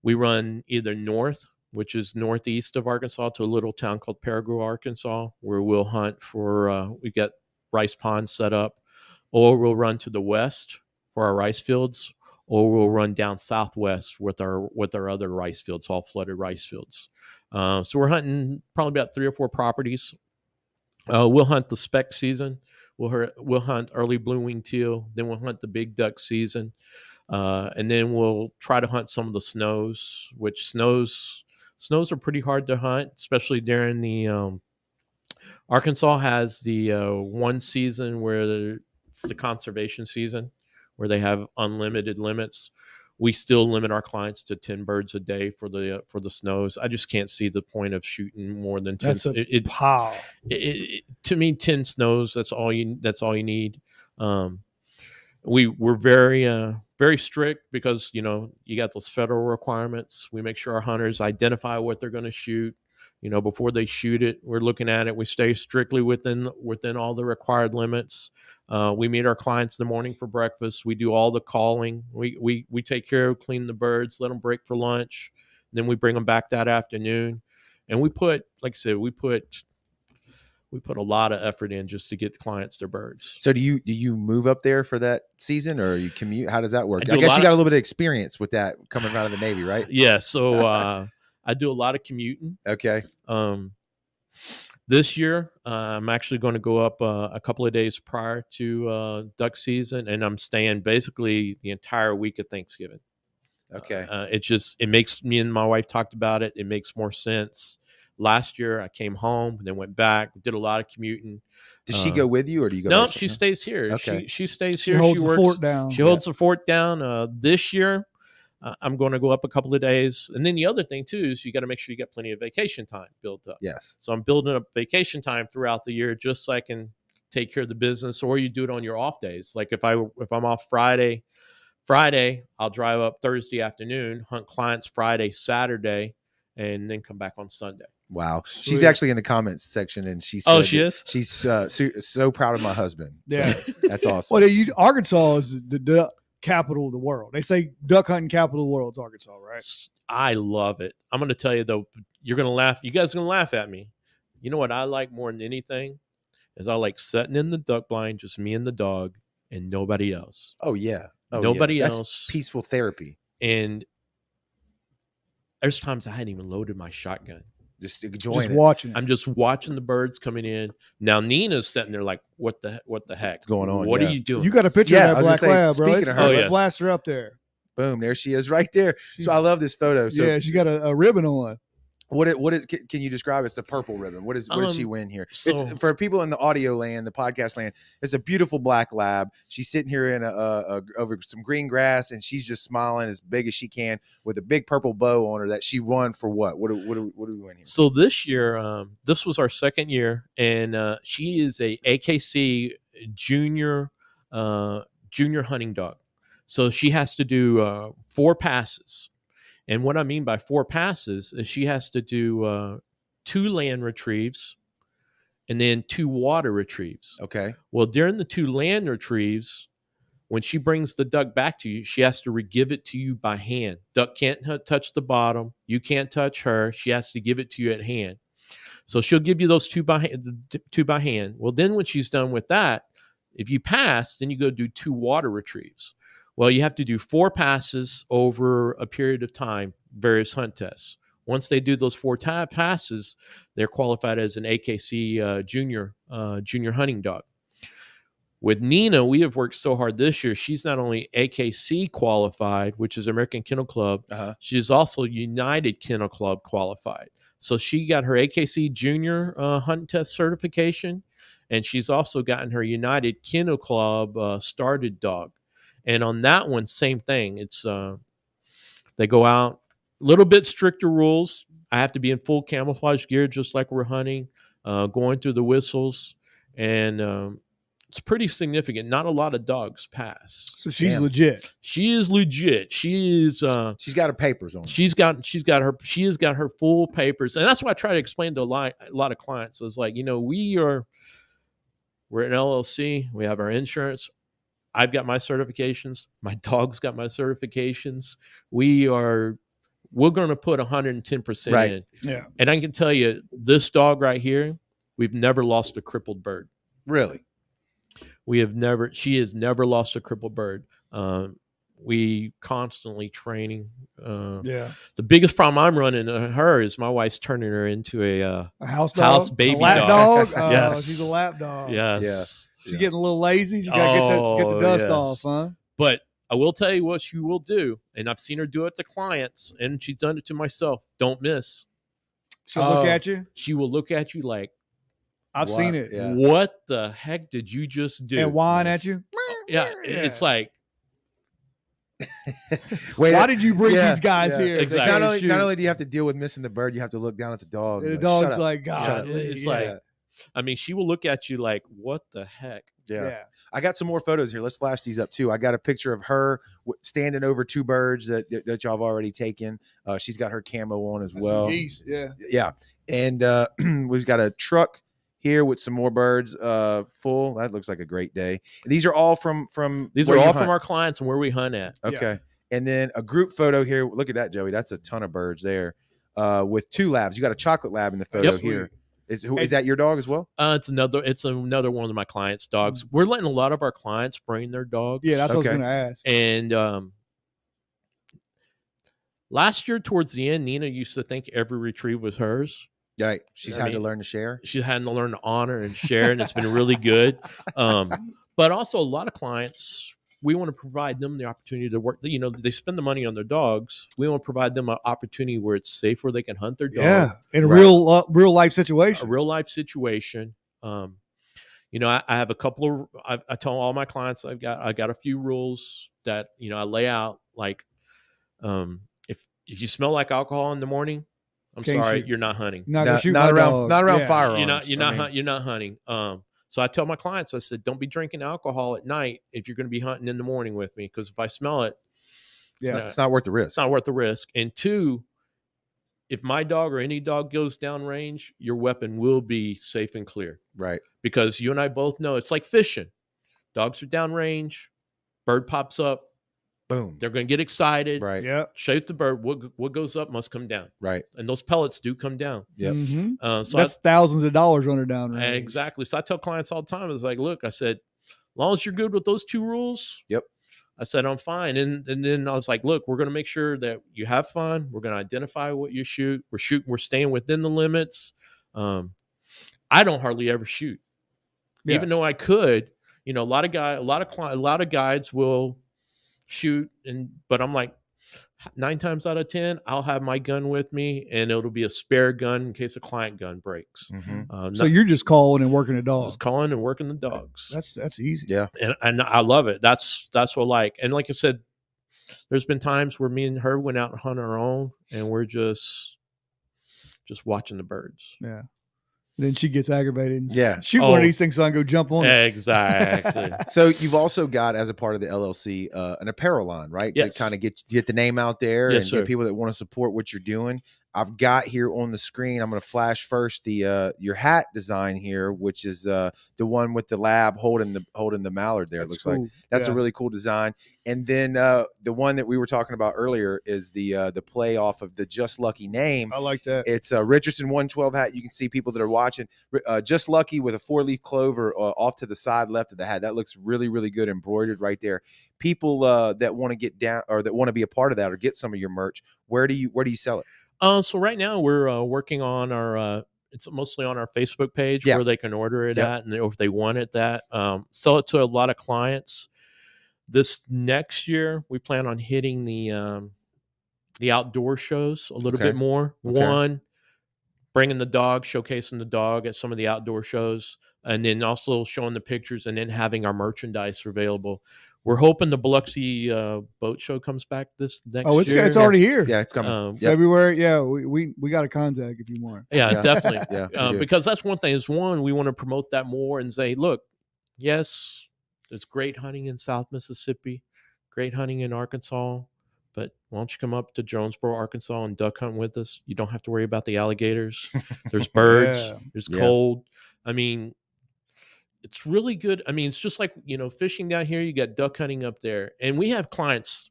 run either north, which is northeast of Arkansas, to a little town called Paragould, Arkansas, where we'll hunt for we got rice ponds set up, or we'll run to the west for our rice fields, or we'll run down southwest with our other rice fields, all flooded rice fields. So we're hunting probably about 3 or 4 properties. We'll hunt the spec season. We'll hunt early blue wing teal. Then we'll hunt the big duck season, and then we'll try to hunt some of the snows. Which snows are pretty hard to hunt, especially during the. Arkansas has the one season where it's the conservation season, where they have unlimited limits. We still limit our clients to 10 birds a day for the snows. I just can't see the point of shooting more than 10. To me, 10 snows. That's all you need. We're very strict because you got those federal requirements. We make sure our hunters identify what they're going to shoot. Before they shoot it, we're looking at it. We stay strictly within all the required limits. We meet our clients in the morning for breakfast. We do all the calling. We take care of cleaning the birds, let them break for lunch. Then we bring them back that afternoon. And we put, like I said, we put a lot of effort in just to get the clients their birds. So do you move up there for that season, or you commute? How does that work? I guess you got a little bit of experience with that coming out of the Navy, right? Yeah. So I do a lot of commuting. Okay. This year, I'm actually going to go up a couple of days prior to duck season, and I'm staying basically the entire week of Thanksgiving. Okay. It makes me and my wife talked about it. It makes more sense. Last year, I came home, then went back, did a lot of commuting. Does she go with you, or do you go? No, she stays here. Okay. She stays here. She holds the fort down. She holds the fort down. This year, I'm going to go up a couple of days. And then the other thing, too, is you got to make sure you got plenty of vacation time built up. Yes. So I'm building up vacation time throughout the year just so I can take care of the business, or you do it on your off days. Like if I'm off Friday, I'll drive up Thursday afternoon, hunt clients Friday, Saturday, and then come back on Sunday. Wow. Sweet. She's actually in the comments section, and she said, "Oh, she is? She's so proud of my husband." Yeah. So, that's awesome. Well, Arkansas is the duck capital of the world. They say duck hunting capital of the world is Arkansas, right? I love it. I'm going to tell you, though, you're going to laugh. You guys are going to laugh at me. You know what I like more than anything is I like sitting in the duck blind, just me and the dog, and nobody else. Oh, yeah. Nobody That's else. Peaceful therapy. And there's times I hadn't even loaded my shotgun. just enjoying Just it. watching it. I'm just watching the birds coming in. Now Nina's sitting there like, what the heck? What's going on? What Yeah. are you doing? You got a picture Yeah, I of was that gonna black say, lab, bro. speaking of her, Oh, Let's yes. blast her up there. Boom, there she is right there. So I love this photo. So Yeah, she got a ribbon on. can you describe? It's the purple ribbon. What did she win here? so- It's for people in the audio land, the podcast land. It's a beautiful black lab. She's sitting here in over some green grass, and she's just smiling as big as she can with a big purple bow on her that she won for what? What do we win here? So this year, this was our second year, and she is a AKC junior hunting dog. So she has to do 4 passes. And what I mean by 4 passes is she has to do 2 land retrieves and then 2 water retrieves. Okay. Well, during the 2 land retrieves, when she brings the duck back to you, she has to give it to you by hand. Duck can't touch the bottom. You can't touch her. She has to give it to you at hand. So she'll give you those 2 by hand. Well, then when she's done with that, if you pass, then you go do 2 water retrieves. Well, you have to do 4 passes over a period of time, various hunt tests. Once they do those 4 passes, they're qualified as an AKC junior hunting dog. With Nina, we have worked so hard this year. She's not only AKC qualified, which is American Kennel Club, she's also United Kennel Club qualified. So she got her AKC junior hunt test certification, and she's also gotten her United Kennel Club started dog. And on that one, same thing. It's they go out, a little bit stricter rules. I have to be in full camouflage gear, just like we're hunting, going through the whistles, and it's pretty significant. Not a lot of dogs pass. So she's legit. She is legit. She is. She's got her papers on. She has got her full papers, and that's why I try to explain to a lot of clients. It's like, we're an LLC. We have our insurance. I've got my certifications. My dog's got my certifications. We're going to put 110% in. Yeah. And I can tell you, this dog right here, we've never lost a crippled bird. Really? She has never lost a crippled bird. We constantly training. The biggest problem I'm running to her is my wife's turning her into a house dog? house baby a lap dog. dog? Yes. She's a lap dog. Yes. Yeah. She's getting a little lazy. She got to get the dust yes. off, huh? But I will tell you what she will do, and I've seen her do it to clients, and she's done it to myself. Don't miss. She'll look at you. She will look at you like, I've seen it. Yeah. what the heck did you just do? And whine at you. Yeah, it's like, why did you bring these guys here? Exactly. Not only do you have to deal with missing the bird, you have to look down at the dog. And the like, dog's "Shut up." like, God. it's like, I mean, she will look at you like, what the heck? Yeah. I got some more photos here. Let's flash these up too. I got a picture of her standing over 2 birds that y'all have already taken. She's got her camo on as well. Geese. Yeah. Yeah. And we've got a truck here with some more birds full. That looks like a great day. And these are all from These where are you all hunt. from our clients and where we hunt at. Okay. And then a group photo here. Look at that, Joey. That's a ton of birds there. With 2 labs. You got a chocolate lab in the photo here. Is that your dog as well? It's another one of my clients' dogs. We're letting a lot of our clients bring their dogs. Yeah, that's what I was going to ask. And last year, towards the end, Nina used to think every retrieve was hers. Right. She's had to learn to share. She had to learn to honor and share, and it's been really good. But also, a lot of clients, we want to provide them the opportunity to work. They spend the money on their dogs. We want to provide them an opportunity where it's safe, where they can hunt their dog. Yeah, in a real life situation. A real life situation. I have a couple of. I tell all my clients I got a few rules that I lay out. Like, if you smell like alcohol in the morning, I'm sorry, you're not hunting. Not around firearms. You're not hunting. So I tell my clients, I said, don't be drinking alcohol at night if you're going to be hunting in the morning with me, because if I smell it, it's not worth the risk. It's not worth the risk. And 2, if my dog or any dog goes downrange, your weapon will be safe and clear. Right. Because you and I both know it's like fishing. Dogs are downrange, bird pops up, boom. They're going to get excited. Right. Yeah. Shape the bird. What goes up must come down. Right. And those pellets do come down. Yep. Mm-hmm. So that's thousands of dollars running down. Range. Exactly. So I tell clients all the time, it's like, look, I said, as long as you're good with those 2 rules, yep, I said, I'm fine. And then I was like, look, we're going to make sure that you have fun. We're going to identify what you shoot. We're staying within the limits. I don't hardly ever shoot, Yeah. even though I could. A lot of guides will shoot, but I'm like, 9 times out of 10, I'll have my gun with me, and it'll be a spare gun in case a client gun breaks. So you're just calling and working the dog. Just calling and working the dogs. That's easy. Yeah. And I love it. That's what I like. And like I said, there's been times where me and her went out and hunt our own, and we're just watching the birds. Yeah. And then she gets aggravated and Yeah. shoot one of these things so I can go jump on it. Exactly. So you've also got, as a part of the LLC, an apparel line, right? Yes. To kind of get the name out there Yes, and sir. get people that want to support what you're doing. I've got here on the screen, I'm going to flash first the your hat design here, which is the one with the lab holding the mallard there. It looks cool. like that's a Yeah. really cool design. And then the one that we were talking about earlier is the play off of the Just Lucky name. I like that. It's a Richardson 112 hat. You can see people that are watching. Just Lucky with a 4-leaf clover off to the side left of the hat. That looks really, really good embroidered right there. People that want to get down or that want to be a part of that or get some of your merch, where do you sell it? So right now we're working on our it's mostly on our Facebook page where they can order it at, and if they want it sell it to a lot of clients. This next year we plan on hitting the outdoor shows a little bit more. One, bringing the dog, showcasing the dog at some of the outdoor shows, and then also showing the pictures, and then having our merchandise available. We're hoping the Biloxi boat show comes back this next year. It's already here. Yeah, it's coming. February. Yeah, we got a contact if you want. Yeah, definitely. Yeah, because that's one thing. We want to promote that more and say, look, yes, there's great hunting in South Mississippi, great hunting in Arkansas, but why don't you come up to Jonesboro, Arkansas, and duck hunt with us? You don't have to worry about the alligators. There's birds. There's cold. I mean, it's really good. I mean, it's just like, fishing down here, you got duck hunting up there. And we have clients.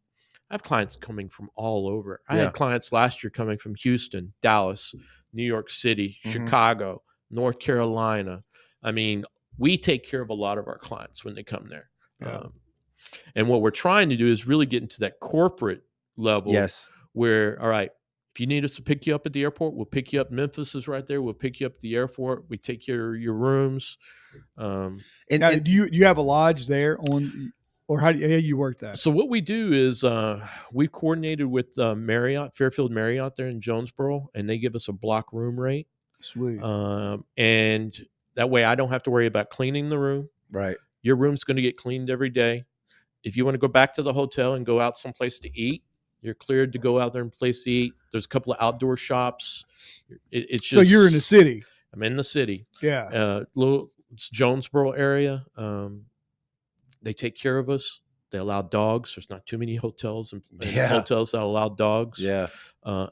I have clients coming from all over. I had clients last year coming from Houston, Dallas, New York City, Chicago, North Carolina. I mean, we take care of a lot of our clients when they come there. Yeah. And what we're trying to do is really get into that corporate level where, all right, if you need us to pick you up at the airport, we'll pick you up. Memphis is right there. We'll pick you up at the airport. We take care of your rooms. And do you have a lodge there on, or how do you work that? So what we do is we've coordinated with Marriott, Fairfield Marriott there in Jonesboro, and they give us a block room rate. Sweet. And that way I don't have to worry about cleaning the room. Right. Your room's going to get cleaned every day. If you want to go back to the hotel and go out someplace to eat, you're cleared to go out there and place to eat. There's a couple of outdoor shops. It's just, so you're in the city. I'm in the city. Yeah. It's Jonesboro area. They take care of us. They allow dogs. There's not too many hotels and hotels that allow dogs. Yeah.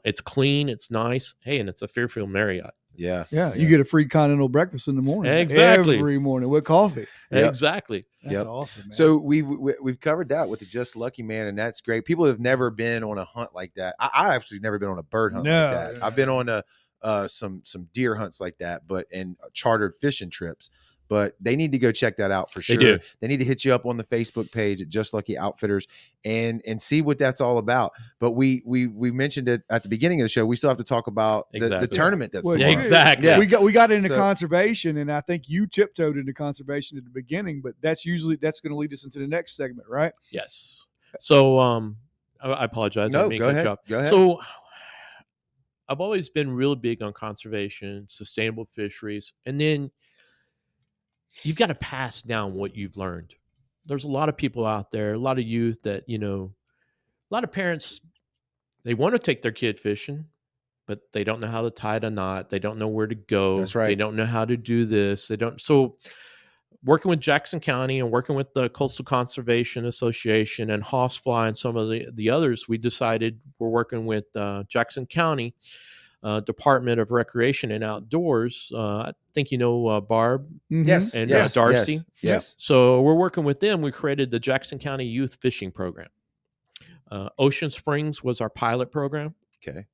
It's clean. It's nice. Hey, and it's a Fairfield Marriott. Yeah. You get a free continental breakfast in the morning. Exactly. Every morning with coffee. Yep. Exactly. That's awesome, man. So we've covered that with the Just Lucky, man, and that's great. People have never been on a hunt like that. I actually never been on a bird hunt like that. I've been on some deer hunts like that, and chartered fishing trips. But they need to go check that out for sure. They do. They need to hit you up on the Facebook page at Just Lucky Outfitters and see what that's all about. But we mentioned it at the beginning of the show. We still have to talk about the tournament that's tomorrow. Exactly. Yeah. We got into conservation, and I think you tiptoed into conservation at the beginning, but that's going to lead us into the next segment, right? Yes. So I apologize. No, go ahead. Go ahead. So I've always been real big on conservation, sustainable fisheries, and then you've got to pass down what you've learned. There's a lot of people out there, a lot of youth that, a lot of parents, they want to take their kid fishing, but they don't know how to tie a knot. They don't know where to go. That's right. They don't know how to do this. So working with Jackson County and working with the Coastal Conservation Association and Horsefly and some of the others, we decided we're working with Jackson County Department of Recreation and Outdoors. I think Barb yes, and yes, Darcy. Yes. So we're working with them. We created the Jackson County Youth Fishing Program. Ocean Springs was our pilot program. Okay.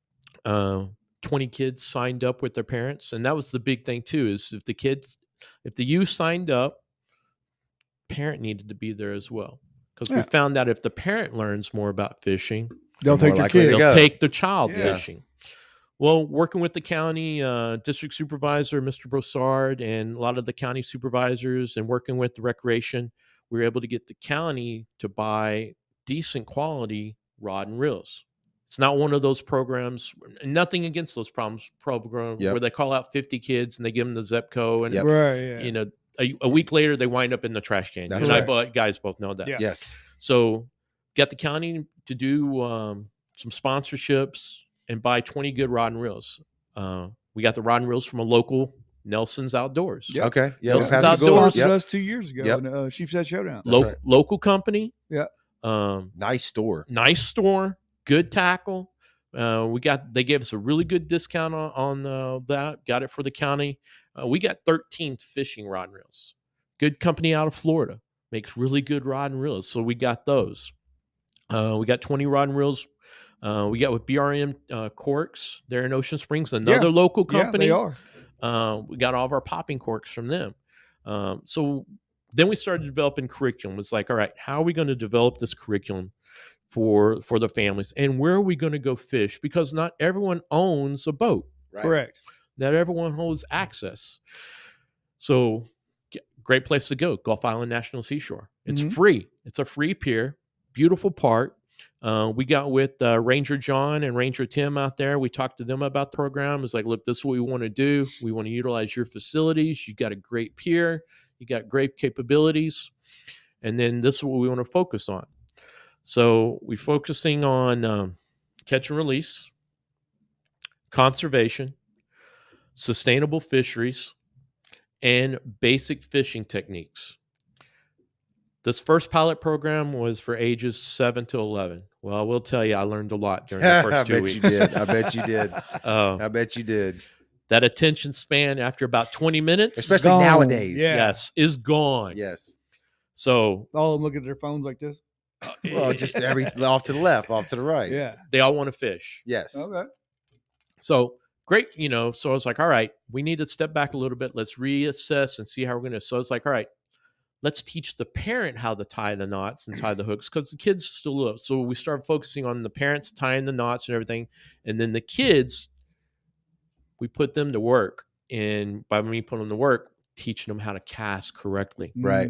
20 kids signed up with their parents, and that was the big thing too. Is if the youth signed up, parent needed to be there as well. because we found that if the parent learns more about fishing, they'll They're take more their likely to kid. go. they'll take the child Yeah. fishing. Well, working with the county district supervisor, Mr. Brossard, and a lot of the county supervisors, and working with the recreation, we were able to get the county to buy decent quality rod and reels. It's not one of those programs, nothing against those programs Yep. where they call out 50 kids and they give them the Zepco, and Yep. Right. Yeah. you know, a week later they wind up in the trash can. That's and right. guys both know that. Yeah. Yes. So got the county to do some sponsorships and buy 20 good rod and reels. We got the rod and reels from a local Nelson's Outdoors. Yep. Okay. Yeah. Those Pastor outdoors. Gould. Sponsored Yep. us 2 years ago Yep. in Sheepshead Showdown. That's right. Local company. Yeah. Nice store. Nice store. Good tackle. They gave us a really good discount on that. Got it for the county. We got 13 fishing rod and reels. Good company out of Florida. Makes really good rod and reels. So we got those. We got 20 rod and reels. We got with BRM Corks. They're in Ocean Springs, another local company. Yeah, they are. We got all of our popping corks from them. So then we started developing curriculum. It's like, all right, how are we going to develop this curriculum for the families, and where are we going to go fish? Because not everyone owns a boat. Right. Correct. Not everyone holds access. So great place to go, Gulf Island National Seashore. It's free. It's a free pier, beautiful park. We got with Ranger John and Ranger Tim out there. We talked to them about the program. It's like, look, this is what we want to do. We want to utilize your facilities. You got a great pier. You got great capabilities. And then this is what we want to focus on. So we're focusing on catch and release, conservation, sustainable fisheries, and basic fishing techniques. This first pilot program was for ages 7 to 11. Well, I will tell you, I learned a lot during the first 2 weeks. You did. I bet you did. Uh, I bet you did. that attention span after about 20 minutes, Especially Gone. nowadays. Yeah. yes, is gone. Yes. So All of them look at their phones like this. Well, just off to the left, off to the right. Yeah. they all want to fish. Yes. Okay. So great, so I was like, all right, we need to step back a little bit. Let's reassess and see how we're going to. So I was like, all right, let's teach the parent how to tie the knots and tie the hooks, because the kids still live. So we started focusing on the parents tying the knots and everything. And then the kids, we put them to work. And by me putting them to work, teaching them how to cast correctly, Right.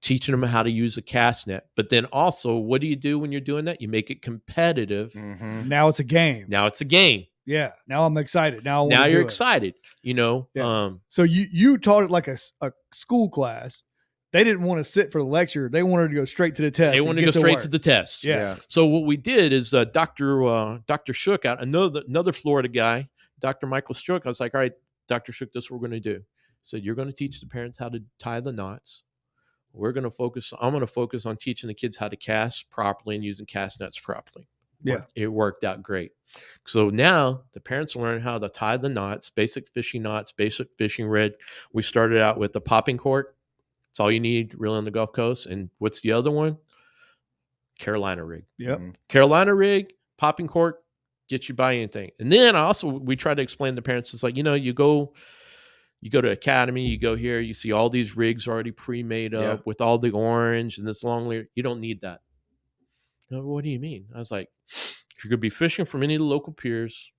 teaching them how to use a cast net. But then also, what do you do when you're doing that? You make it competitive. Mm-hmm. Now it's a game. Now it's a game. Yeah. Now I'm excited. Now Now you're you're excited, Yeah. So you taught it like a school class. They didn't want to sit for the lecture. They wanted to go straight to the test. They want to go straight to the test. Yeah. So what we did is Dr. Shook, out another Florida guy, Dr. Michael Shook. I was like, all right, Dr. Shook, this is what we're going to do. He said, you're going to teach the parents how to tie the knots. I'm going to focus on teaching the kids how to cast properly and using cast nets properly. Yeah. It worked out great. So now the parents learn how to tie the knots, basic fishing knots, basic fishing rig. We started out with the popping cork. It's all you need really on the Gulf Coast. And what's the other one? Carolina rig. Yep. Carolina rig, popping cork, get you by anything. And then we try to explain to parents, it's like, you go to Academy, you go here, you see all these rigs already pre-made up with all the orange and this long layer. You don't need that. No, what do you mean? I was like, if you're going to be fishing from any of the local piers,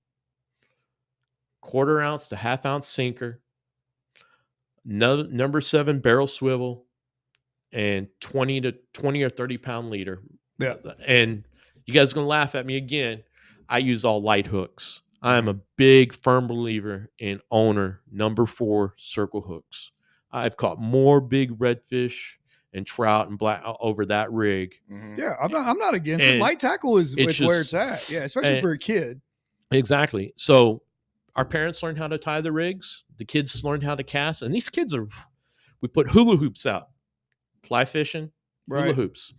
1/4 ounce to 1/2 ounce sinker, number 7 barrel swivel, and 20 or 30 pound leader. Yeah. And you guys are going to laugh at me again. I use all light hooks. I am a big firm believer in owner number 4 circle hooks. I've caught more big redfish and trout and black over that rig. Mm-hmm. Yeah. I'm not against it. And Light tackle is it's where just- it's at. Yeah. Especially for a kid. Exactly. So our parents learned how to tie the rigs. The kids learned how to cast. And these kids we put hula hoops out, fly fishing, hula Right. hoops.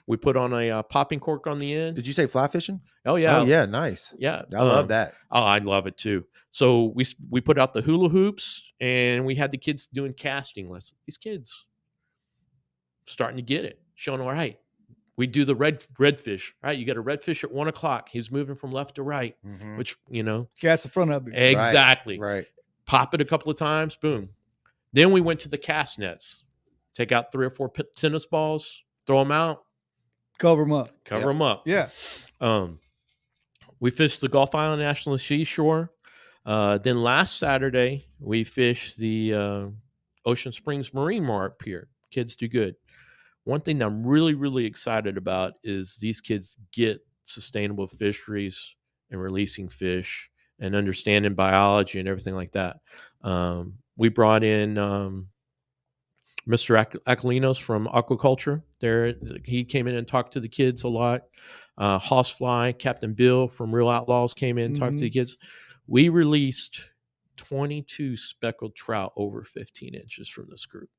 We put on a popping cork on the end. Did you say fly fishing? Oh, yeah. Oh, yeah. Nice. Yeah. I love that. Oh, I love it too. So we put out the hula hoops and we had the kids doing casting lessons. These kids starting to get it, showing them, all right, we do the redfish. All right, you got a redfish at 1 o'clock. He's moving from left to right, Mm-hmm. which, Cast the front of it. exactly. Right. Pop it a couple of times, boom. Then we went to the cast nets. Take out 3 or 4 tennis balls, throw them out, Cover them up. Cover them up. Yeah. We fished the Gulf Island National Seashore. Then last Saturday, we fished the Ocean Springs Marine Mart Pier. Kids do good. One thing that I'm really, really excited about is these kids get sustainable fisheries and releasing fish and understanding biology and everything like that. We brought in Mr. Acolinos from aquaculture. There, he came in and talked to the kids a lot. Hossfly, Captain Bill from Real Outlaws came in and talked to the kids. We released 22 speckled trout over 15 inches from this group.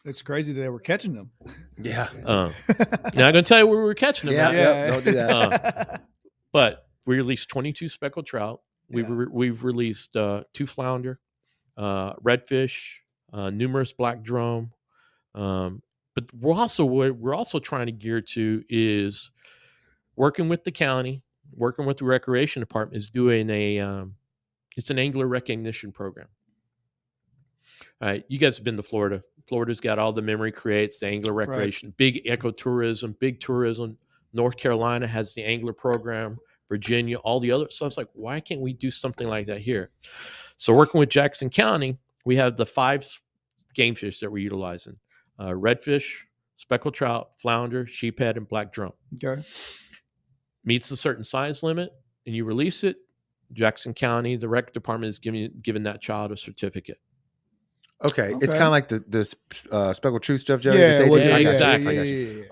It's crazy that they were catching them. Yeah. Now I'm going to tell you where we were catching them. Yeah. Don't do that. But we released 22 speckled trout. We've released 2 flounder, redfish, numerous black drum. But we're also trying to gear to is working with the county, working with the recreation department, is doing it's an angler recognition program. All right, you guys have been to Florida. Florida's got all the memory creates, the angler recreation, big ecotourism, big tourism. North Carolina has the angler program, Virginia, all the other. So it's like, why can't we do something like that here? So working with Jackson County, we have the 5 game fish that we're utilizing. Redfish, speckled trout, flounder, sheephead, and black drum. Okay. Meets a certain size limit, and you release it. Jackson County, the rec department is giving that child a certificate. Okay. It's kind of like the speckled truth stuff, Joe. Yeah, exactly.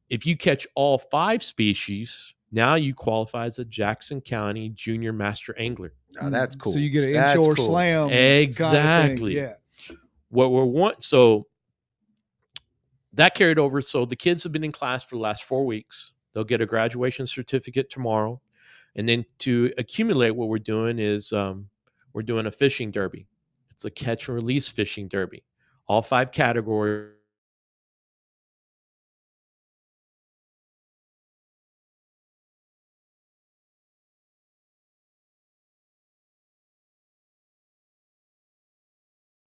If you catch all 5 species, now you qualify as a Jackson County Junior Master Angler. Oh, that's cool. So you get an inshore slam. Exactly. Kind of thing. Yeah. So that carried over. So the kids have been in class for the last 4 weeks. They'll get a graduation certificate tomorrow. And then to accumulate, what we're doing is we're doing a fishing derby. It's a catch and release fishing derby. All 5 categories.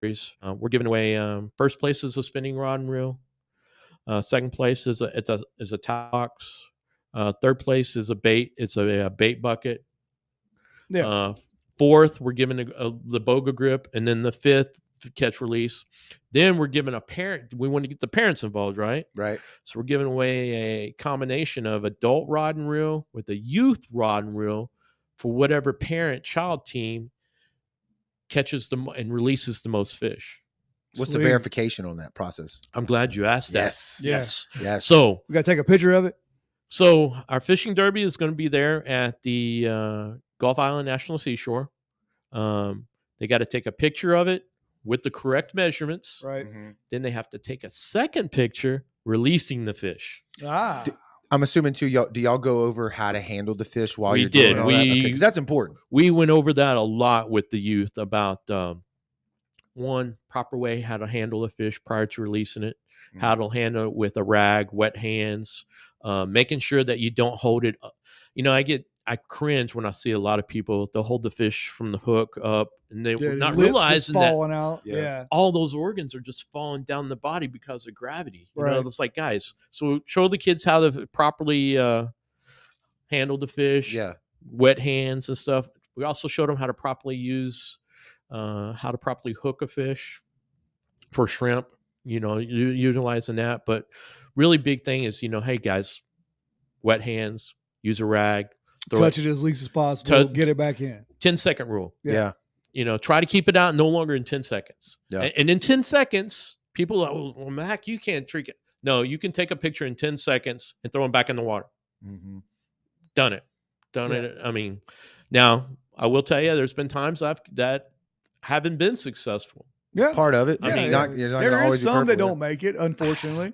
We're giving away first place is a spinning rod and reel. Second place is a tox. Third place is a bait. It's a bait bucket. Yeah. Fourth, we're giving the boga grip, and then the 5th catch release. Then we're giving a parent. We want to get the parents involved, right? Right. So we're giving away a combination of adult rod and reel with a youth rod and reel for whatever parent-child team catches and releases the most fish. What's the verification on that process? I'm glad you asked that. Yes. So we got to take a picture of it. So our fishing derby is going to be there at the Gulf Island National Seashore. They got to take a picture of it with the correct measurements. Right. Then they have to take a second picture releasing the fish. I'm assuming too. Do y'all go over how to handle the fish while We you're did. doing all that? Okay, 'cause that's important. We went over that a lot with the youth about one, proper way how to handle a fish prior to releasing it, how to handle it with a rag, wet hands, making sure that you don't hold it up. You know, I cringe when I see a lot of people, they'll hold the fish from the hook up and they're not realizing that out. Yeah. all those organs are just falling down the body because of gravity. You Right. know, it's like, guys, so show the kids how to properly handle the fish, wet hands and stuff. We also showed them how to properly hook a fish for shrimp, you know, utilizing that. But really big thing is, you know, hey guys, wet hands, use a rag, touch it as least as possible, get it back in. 10-second rule. Yeah. You know, try to keep it out no longer than 10 seconds. Yeah. And in 10 seconds, people are, well, Mac, you can't trick it. No, you can take a picture in 10 seconds and throw them back in the water. Done it. I mean, now I will tell you, there's been times that haven't been successful. Yeah. Part of it. I mean, there is some that don't make it, unfortunately.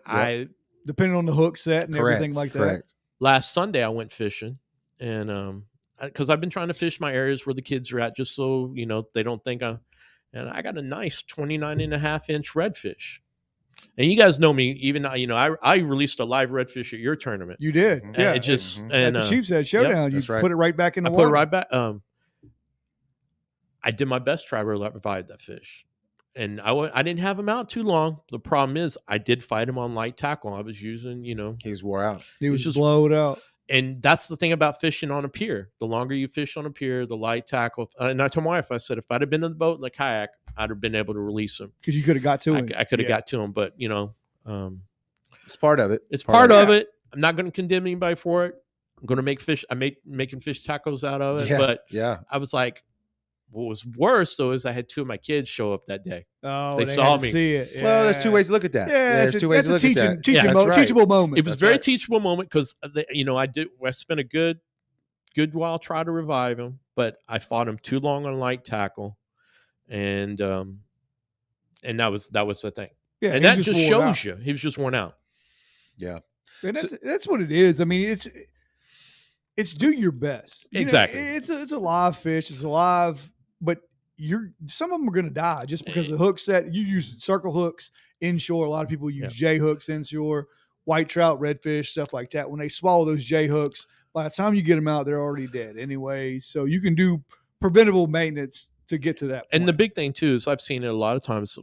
Depending on the hook set and everything like that. Last Sunday, I went fishing, and because I've been trying to fish my areas where the kids are at, just so you know they don't think and I got a nice 29.5-inch redfish. And you guys know me, even you know, I released a live redfish at your tournament. You did, yeah. It just at the Sheepshead Showdown, you put it right back in the water. Put it right back. I did my best to try to revive that fish. and I didn't have him out too long. The problem is I did fight him on light tackle. I was using, He was wore out. He was just blowed out. And that's the thing about fishing on a pier. The longer you fish on a pier, the light tackle. And I told my wife, I said, if I'd have been in the boat in the kayak, I'd have been able to release him. Because you could have got to him. I could have got to him, but It's part of it. it's part of it. I'm not going to condemn anybody for it. I'm going to make fish. Making fish tacos out of it. Yeah, But yeah. I was like, what was worse though is I had two of my kids show up that day. Oh, They saw had to me. See it. Yeah. Well, there's two ways to look at that. Yeah, there's two ways to look at that. Teachable, That's right. teachable moment. It was That's very right. teachable moment because I spent a good while trying to revive him, but I fought him too long on light tackle, and that was the thing. Yeah, And he that just wore shows out. you he was just worn out. Yeah. And that's what it is. I mean, it's do your best. You know, Exactly. it's a live fish. It's alive, but some of them are going to die just because the hook set. You use circle hooks inshore. A lot of people use J hooks inshore. White trout, redfish, stuff like that. When they swallow those J hooks, by the time you get them out, they're already dead anyway. So you can do preventable maintenance to get to that point. And the big thing too is I've seen it a lot of times.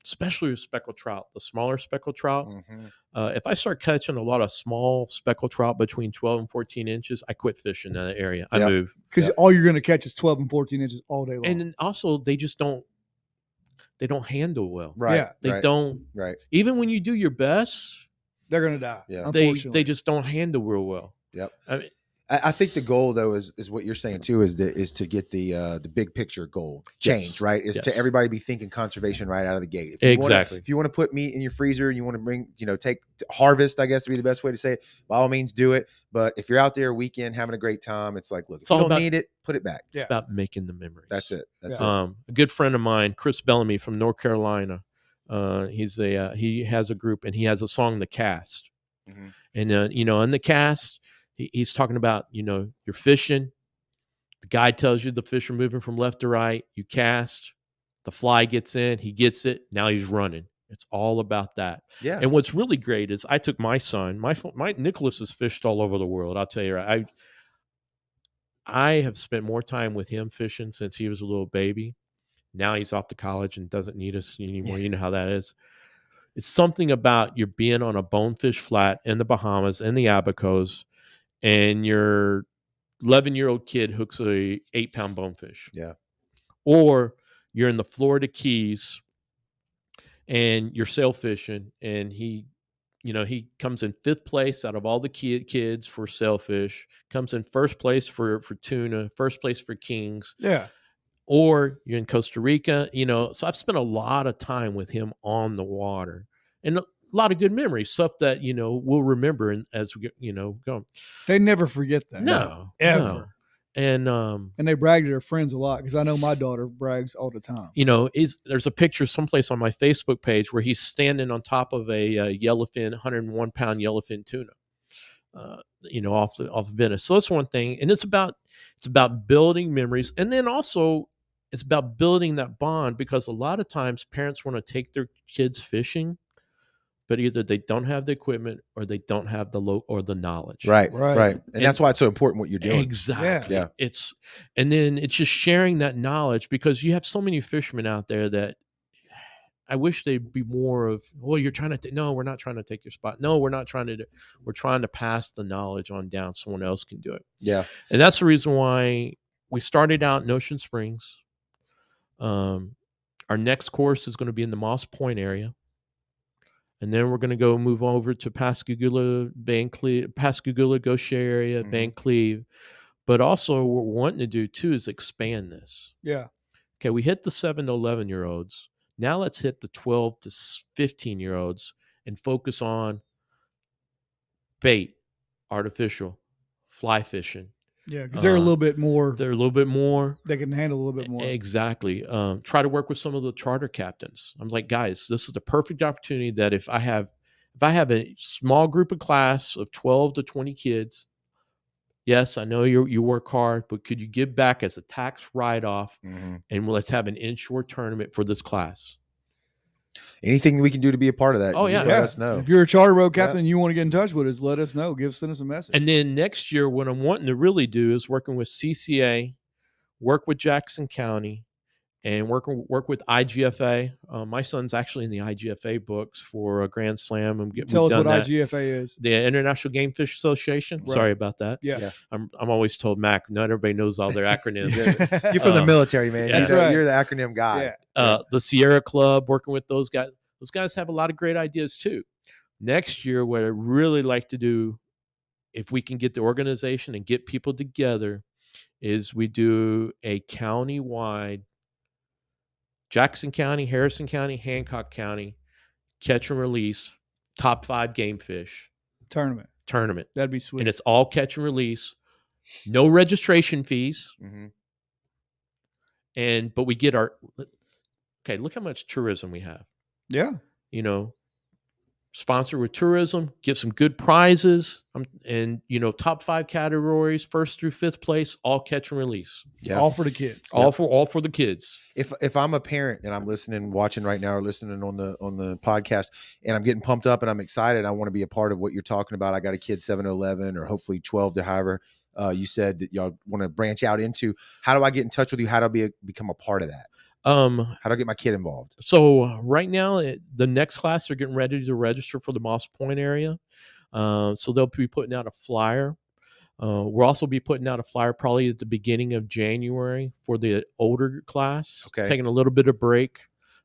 Especially with speckled trout, the smaller speckled trout. Mhm. If I start catching a lot of small speckled trout between 12 and 14 inches, I quit fishing in that area. I move. Because all you're going to catch is 12 and 14 inches all day long. And then also they don't handle well. Right. Yeah. They right, don't, Right. even when you do your best, they're going to die. Yeah. Unfortunately. they just don't handle real well. Yep. I mean, I think the goal though is what you're saying too is to get the big picture goal change, Yes. right? Is Yes. to everybody be thinking conservation right out of the gate. Exactly. If you want to put meat in your freezer and you want to bring, take harvest, I guess would be the best way to say it. By all means, do it. But if you're out there a weekend having a great time, it's like, look, if you don't need it, put it back. It's about making the memories. That's it. That's it. A good friend of mine, Chris Bellamy from North Carolina, he has a group and he has a song, The Cast. Mhm. And in the cast, he's talking about, you're fishing. The guy tells you the fish are moving from left to right. You cast. The fly gets in. He gets it. Now he's running. It's all about that. Yeah. And what's really great is I took my son. My Nicholas has fished all over the world. I'll tell you, I have spent more time with him fishing since he was a little baby. Now he's off to college and doesn't need us anymore. You know how that is. It's something about you being on a bonefish flat in the Bahamas, in the Abacos, and your 11-year-old kid hooks a 8-pound bonefish. Yeah. Or you're in the Florida Keys and you're sail fishing and he comes in 5th place out of all the kids for sailfish, comes in 1st place for tuna, 1st place for kings. Yeah. Or you're in Costa Rica, so I've spent a lot of time with him on the water and a lot of good memories, stuff that, we'll remember as we go. They never forget that. No, ever. no. And they brag to their friends a lot because I know my daughter brags all the time. There's a picture someplace on my Facebook page where he's standing on top of a yellowfin, 101-pound yellowfin tuna, off Venice. So that's one thing, and it's about building memories, and then also it's about building that bond because a lot of times parents want to take their kids fishing, but either they don't have the equipment or they don't have the knowledge. Right. And that's why it's so important what you're doing. Exactly. Yeah. And then it's just sharing that knowledge because you have so many fishermen out there that I wish they'd be more of, well, you're trying to, no, we're not trying to take your spot. No, we're not trying to, we're trying to pass the knowledge on down. Someone else can do it. Yeah. And that's the reason why we started out in Ocean Springs. Our next course is going to be in the Moss Point area. And then we're going to move over to Pascagoula, Goshen area, Mhm. Van Cleve. But also what we're wanting to do too is expand this. Yeah. Okay, we hit the 7 to 11-year-olds. Now let's hit the 12 to 15-year-olds and focus on bait, artificial, fly fishing. Yeah, because they're a little bit more. They're a little bit more. They can handle a little bit more. Exactly. Try to work with some of the charter captains. I'm like, guys, this is the perfect opportunity that if I have a small group of class of 12 to 20 kids, yes, I know you work hard, but could you give back as a tax write-off Mm-hmm. and let's have an inshore tournament for this class? Anything we can do to be a part of that, Oh, just yeah. let us know. If you're a charter boat captain and you want to get in touch with us, let us know. Send us a message. And then next year, what I'm wanting to really do is working with CCA, work with Jackson County, and work with IGFA. My son's actually in the IGFA books for a Grand Slam. Tell we've us what done that. IGFA is. The International Game Fish Association. Right. Sorry about that. Yeah. I'm always told, Mac, not everybody knows all their acronyms. You're from the military, man. That's right. You're the acronym guy. Yeah. The Sierra Club, working with those guys. Those guys have a lot of great ideas too. Next year, what I'd really like to do, if we can get the organization and get people together, is we do a county-wide, Jackson County, Harrison County, Hancock County, catch and release, top 5 game fish Tournament. tournament. That'd be sweet. And it's all catch and release, no registration fees. Mm-hmm. But we get okay, look how much tourism we have. Yeah. You know, sponsor with tourism, get some good prizes, and top 5 categories, 1st through 5th place, all catch and release. Yeah. All for the kids. All for the kids. If I'm a parent and I'm listening, watching right now, or listening on the podcast, and I'm getting pumped up and I'm excited, I want to be a part of what you're talking about. I got a kid 7 to 11, or hopefully 12 to however you said that y'all want to branch out into. How do I get in touch with you? How do I become a part of that? How do I get my kid involved? So right now, the next class, they're getting ready to register for the Moss Point area. So they'll be putting out a flyer. We'll also be putting out a flyer probably at the beginning of January for the older class. Okay. Taking a little bit of break.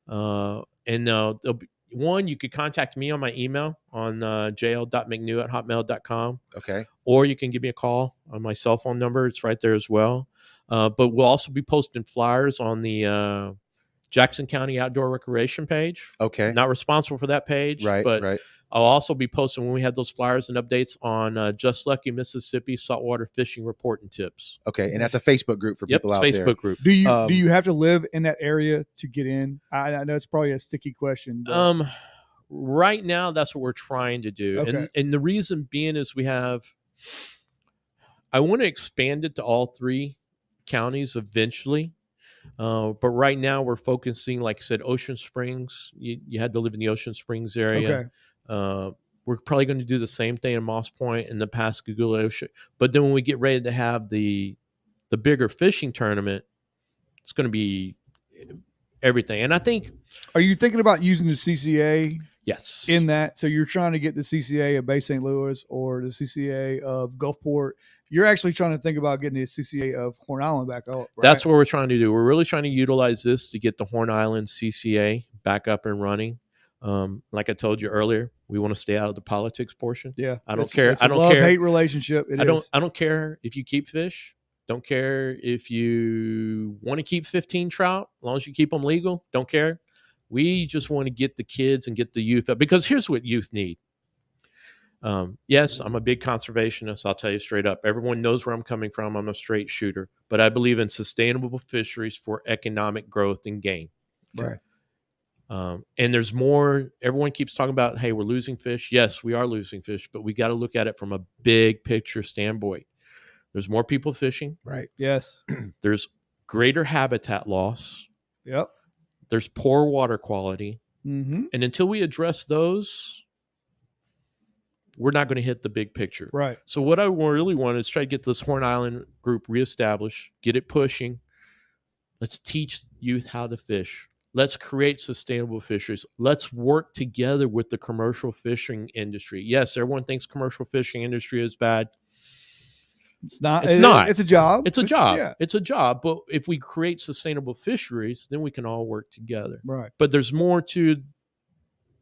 There'll be you could contact me on my email on jl.mcnew@hotmail.com. Okay. Or you can give me a call on my cell phone number. It's right there as well. But we'll also be posting flyers on the Jackson County Outdoor Recreation page. Okay. Not responsible for that page. Right. But right. I'll also be posting, when we have those flyers and updates, on Just Lucky Mississippi Saltwater Fishing Report and Tips. Okay. And that's a Facebook group for people out Facebook there. group. Do you have to live in that area to get in? I know it's probably a sticky question. But... Right now, that's what we're trying to do. Okay. And the reason being is I want to expand it to all 3 counties eventually. But right now we're focusing, like I said, Ocean Springs. You had to live in the Ocean Springs area. Okay. We're probably going to do the same thing in Moss Point and the Pascagoula Ocean. But then when we get ready to have the bigger fishing tournament, it's going to be everything. And I think, are you thinking about using the CCA? Yes. In that, so you're trying to get the CCA of Bay St. Louis or the CCA of Gulfport. You're actually trying to think about getting the CCA of Horn Island back up. Right? That's what we're trying to do. We're really trying to utilize this to get the Horn Island CCA back up and running. Like I told you earlier, we want to stay out of the politics portion. Yeah, I don't care. I don't care. Hate relationship. I don't care if you keep fish. Don't care if you want to keep 15 trout. As long as you keep them legal. Don't care. We just want to get the kids and get the youth up, because here's what youth need. Yes, I'm a big conservationist. I'll tell you straight up. Everyone knows where I'm coming from. I'm a straight shooter, but I believe in sustainable fisheries for economic growth and gain. Right. And there's more. Everyone keeps talking about, hey, we're losing fish. Yes, we are losing fish, but we got to look at it from a big picture standpoint. There's more people fishing. Right. Yes. There's greater habitat loss. Yep. There's poor water quality. Mm-hmm. And until we address those, we're not going to hit the big picture. Right. So what I really want is try to get this Horn Island group reestablished, get it pushing. Let's teach youth how to fish. Let's create sustainable fisheries. Let's work together with the commercial fishing industry. Yes, everyone thinks commercial fishing industry is bad. It's not. It's not. It's a job. It's a job. Yeah. It's a job. But if we create sustainable fisheries, then we can all work together. Right. But there's more to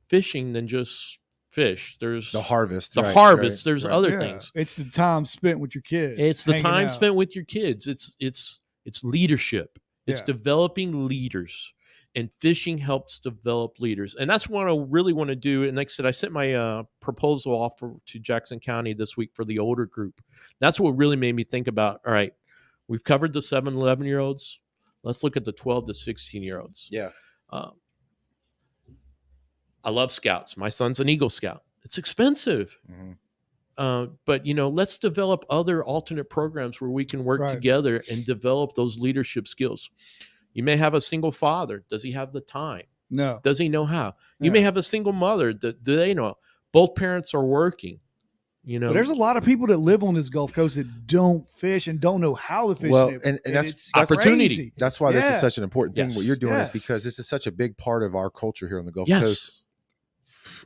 fishing than just fish. There's the harvest. Harvest. There's other Yeah. things. It's the time spent with your kids. It's the hanging time out. spent with your kids. It's leadership. It's Yeah. developing leaders. And fishing helps develop leaders. And that's what I really want to do. And like I said, I sent my proposal off to Jackson County this week for the older group. That's what really made me think about, all right, we've covered the 7, 11-year-olds. Let's look at the 12 to 16-year-olds. Yeah. I love scouts. My son's an Eagle Scout. It's expensive. Mm-hmm. But, let's develop other alternate programs where we can work Right. together and develop those leadership skills. You may have a single father. Does he have the time? No. Does he know how? You Yeah. may have a single mother. Do they know? Both parents are working. You know, But there's a lot of people that live on this Gulf Coast that don't fish and don't know how to fish. Well, it. and that's it's opportunity. crazy. That's why this is Yeah. such an important thing. Yes. What you're doing is Yes. because this is such a big part of our culture here on the Gulf yes. Coast.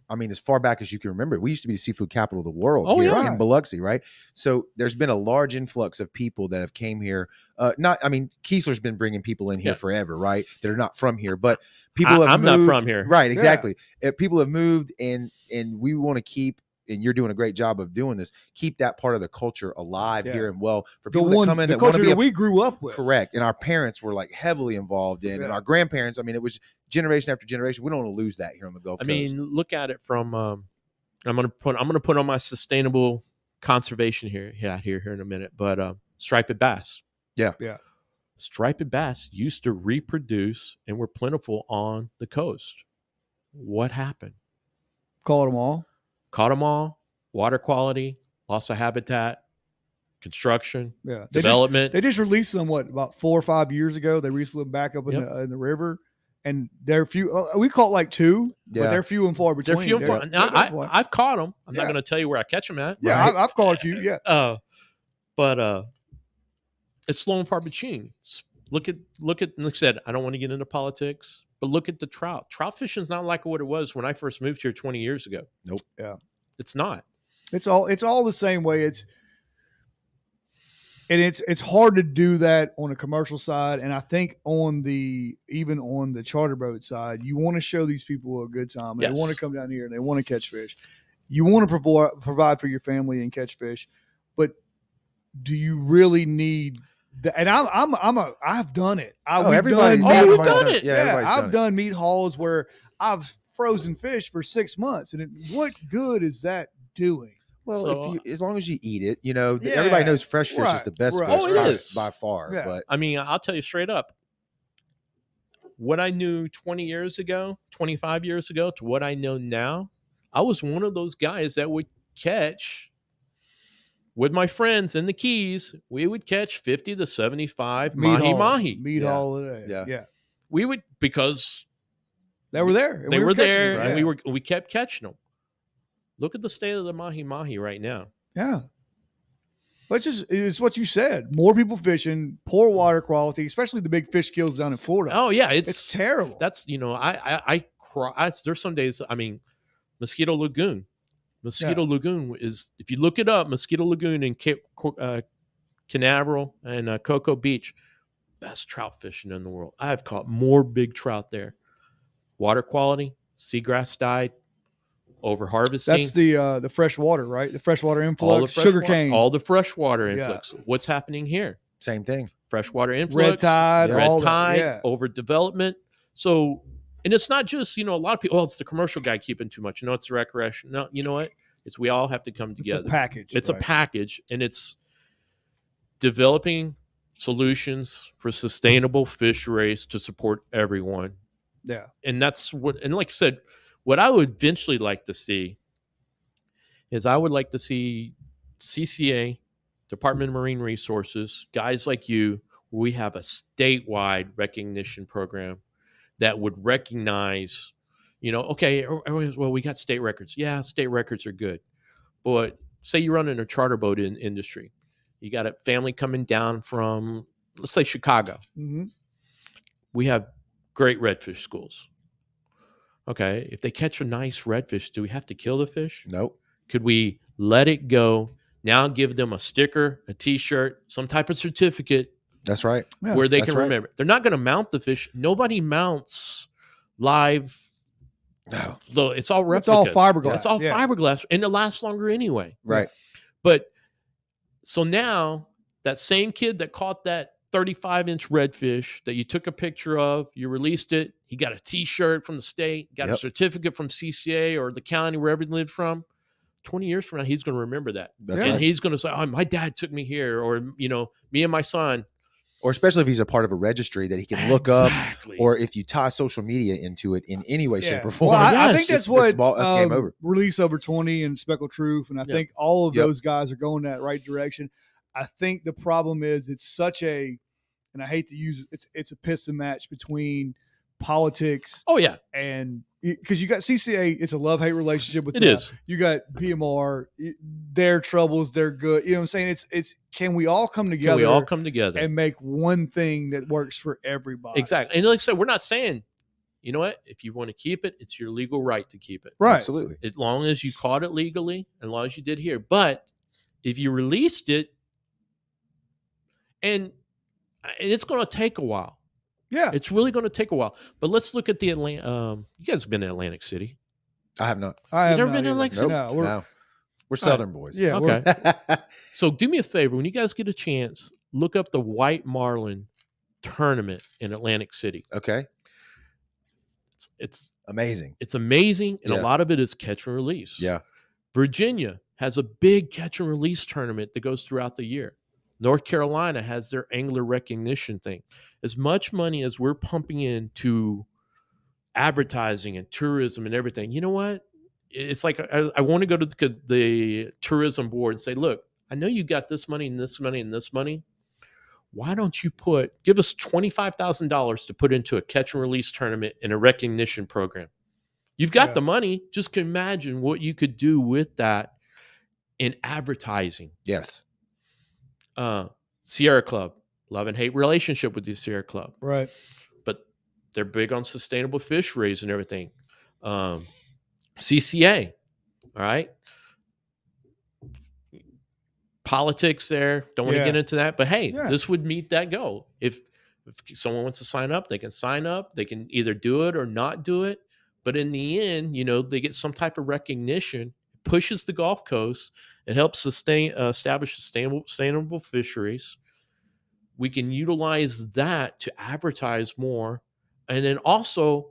I mean, as far back as you can remember, we used to be the seafood capital of the world Oh, here yeah. in Biloxi, right? So there's been a large influx of people that have came here. Keesler's been bringing people in here Yeah. forever, right? That are not from here, but people have I'm moved. not from here. Right, exactly. People have moved, and we want to keep. And you're doing a great job of doing this. Keep that part of the culture alive Yeah. here, and well, for The people that one, come in the that want to culture be that we grew up with. correct, and our parents were like heavily involved in, and Yeah. our grandparents. I mean, it was generation after generation. We don't want to lose that here on the Gulf I Coast. mean, look at it from. I'm gonna put on my sustainable conservation here in a minute, but striped bass. Yeah. Striped bass used to reproduce and were plentiful on the coast. What happened? Caught them all. Caught them all. Water quality, loss of habitat, construction, Yeah. development. They just released them, about 4 or 5 years ago. They released them back up in, Yep. in the river. And they're few. We caught like 2, but Yeah. they're few and far between. They're few and far. Now, I've caught them. I'm not Yeah. going to tell you where I catch them at. Yeah, Right. I've caught a few. Yeah. But it's slow and far between. Look at. Like I said, I don't want to get into politics, but look at the trout. Trout fishing is not like what it was when I first moved here 20 years ago. Nope. Yeah. It's not. It's all the same way. It's hard to do that on a commercial side, and I think even on the charter boat side, you want to show these people a good time. And Yes. They want to come down here and they want to catch fish. You want to provide for your family and catch fish, but do you really need that? And I've done it. Everybody. Oh, everybody's we've done it. Yeah, Yeah, everybody's I've done it. done meat hauls where I've frozen fish for 6 months, and what good is that doing? Well, So, as long as you eat it, Yeah. everybody knows fresh fish is Right, the best right. fish Oh, it by, is. by far. Yeah. But I mean, I'll tell you straight up. What I knew 20 years ago, 25 years ago, to what I know now, I was one of those guys that would catch with my friends in the Keys. We would catch 50 to 75 mahi-mahi. Meat Yeah. haul today. Yeah. Yeah. We would, because They were there. and they we were catching there them. and Yeah. we kept catching them. Look at the state of the mahi-mahi right now. Yeah. But it's what you said. More people fishing, poor water quality, especially the big fish kills down in Florida. Oh yeah, it's terrible. That's I cry. There's some days. I mean, Mosquito Lagoon. Lagoon is, if you look it up, Mosquito Lagoon in Canaveral and Cocoa Beach, best trout fishing in the world. I have caught more big trout there. Water quality, seagrass died, over harvesting. That's the fresh water, right? The freshwater all influx, the sugar cane, all the freshwater Yeah. influx. What's happening here? same thing. Freshwater influx, red tide, Yeah. red all tide, that. Yeah. overdevelopment. So, and it's not just, a lot of people, it's the commercial guy keeping too much. It's the recreation. No, you know what? It's we all have to come It's together. a package. It's right? a package, and it's developing solutions for sustainable fisheries to support everyone. Yeah. And that's what, and like I said, what I would eventually like to see is I would like to see CCA, Department of Marine Resources, guys like you, where we have a statewide recognition program that would recognize, okay, well, we got state records. Yeah, state records are good. But say you run in a charter boat industry. You got a family coming down from, let's say, Chicago. Mm-hmm. We have great redfish schools. Okay, if they catch a nice redfish, do we have to kill the fish? Nope. Could we let it go? Now give them a sticker, a T-shirt, some type of certificate That's right. Yeah, where they that's can right. remember. They're not going to mount the fish. Nobody mounts live. No. Though it's all replicas. It's all fiberglass. It's all yeah. fiberglass, and it lasts longer anyway. Right. But so now that same kid that caught that 35-inch redfish that you took a picture of, you released it, he got a T-shirt from the state, got a Yep. certificate from CCA or the county, wherever he lived from. 20 years from now, he's going to remember that. That's and right. he's going to say, oh, my dad took me here, or, me and my son. Or especially if he's a part of a registry that he can look up, Exactly. or if you tie social media into it in any way, Yeah. shape, or form. Well, I Yes. think that's It's what that's game over. Release Over 20 and Speckled Truth, and I Yep. think all of Yep. those guys are going that right direction. I think the problem is it's such a, and I hate to use it's a piston match between politics. Oh yeah, And because you got CCA, it's a love-hate relationship with it them. is. You got PMR, their troubles, they're good. You know what I'm saying? It's can we all come together? Can we all come together and make one thing that works for everybody? Exactly. And like I said, we're not saying, you know what, if you want to keep it, it's your legal right to keep it. Right. Absolutely. As long as you caught it legally, as long as you did here. But if you released it, and it's going to take a while. Yeah. It's really going to take a while. But let's look at the Atlanta. You guys have been to Atlantic City. I have not. I have never not been to either. Atlantic City? Nope. No, We're Southern boys. yeah. Okay. So do me a favor. When you guys get a chance, look up the White Marlin tournament in Atlantic City. Okay. It's Amazing. It's amazing. And Yeah. a lot of it is catch and release. Yeah. Virginia has a big catch and release tournament that goes throughout the year. North Carolina has their angler recognition thing. As much money as we're pumping into advertising and tourism and everything, you know what? It's like I want to go to the tourism board and say, look, I know you got this money and this money and this money. Why don't you give us $25,000 to put into a catch and release tournament and a recognition program? You've got the money. Just can imagine what you could do with that in advertising. Yes. Sierra Club, love and hate relationship with the Sierra Club. Right. But they're big on sustainable fisheries and everything. CCA, all right. Politics there. Don't want to get into that. But hey, this would meet that goal. If someone wants to sign up, they can sign up. They can either do it or not do it. But in the end, they get some type of recognition, pushes the Gulf Coast, it helps establish sustainable fisheries. We can utilize that to advertise more. And then also,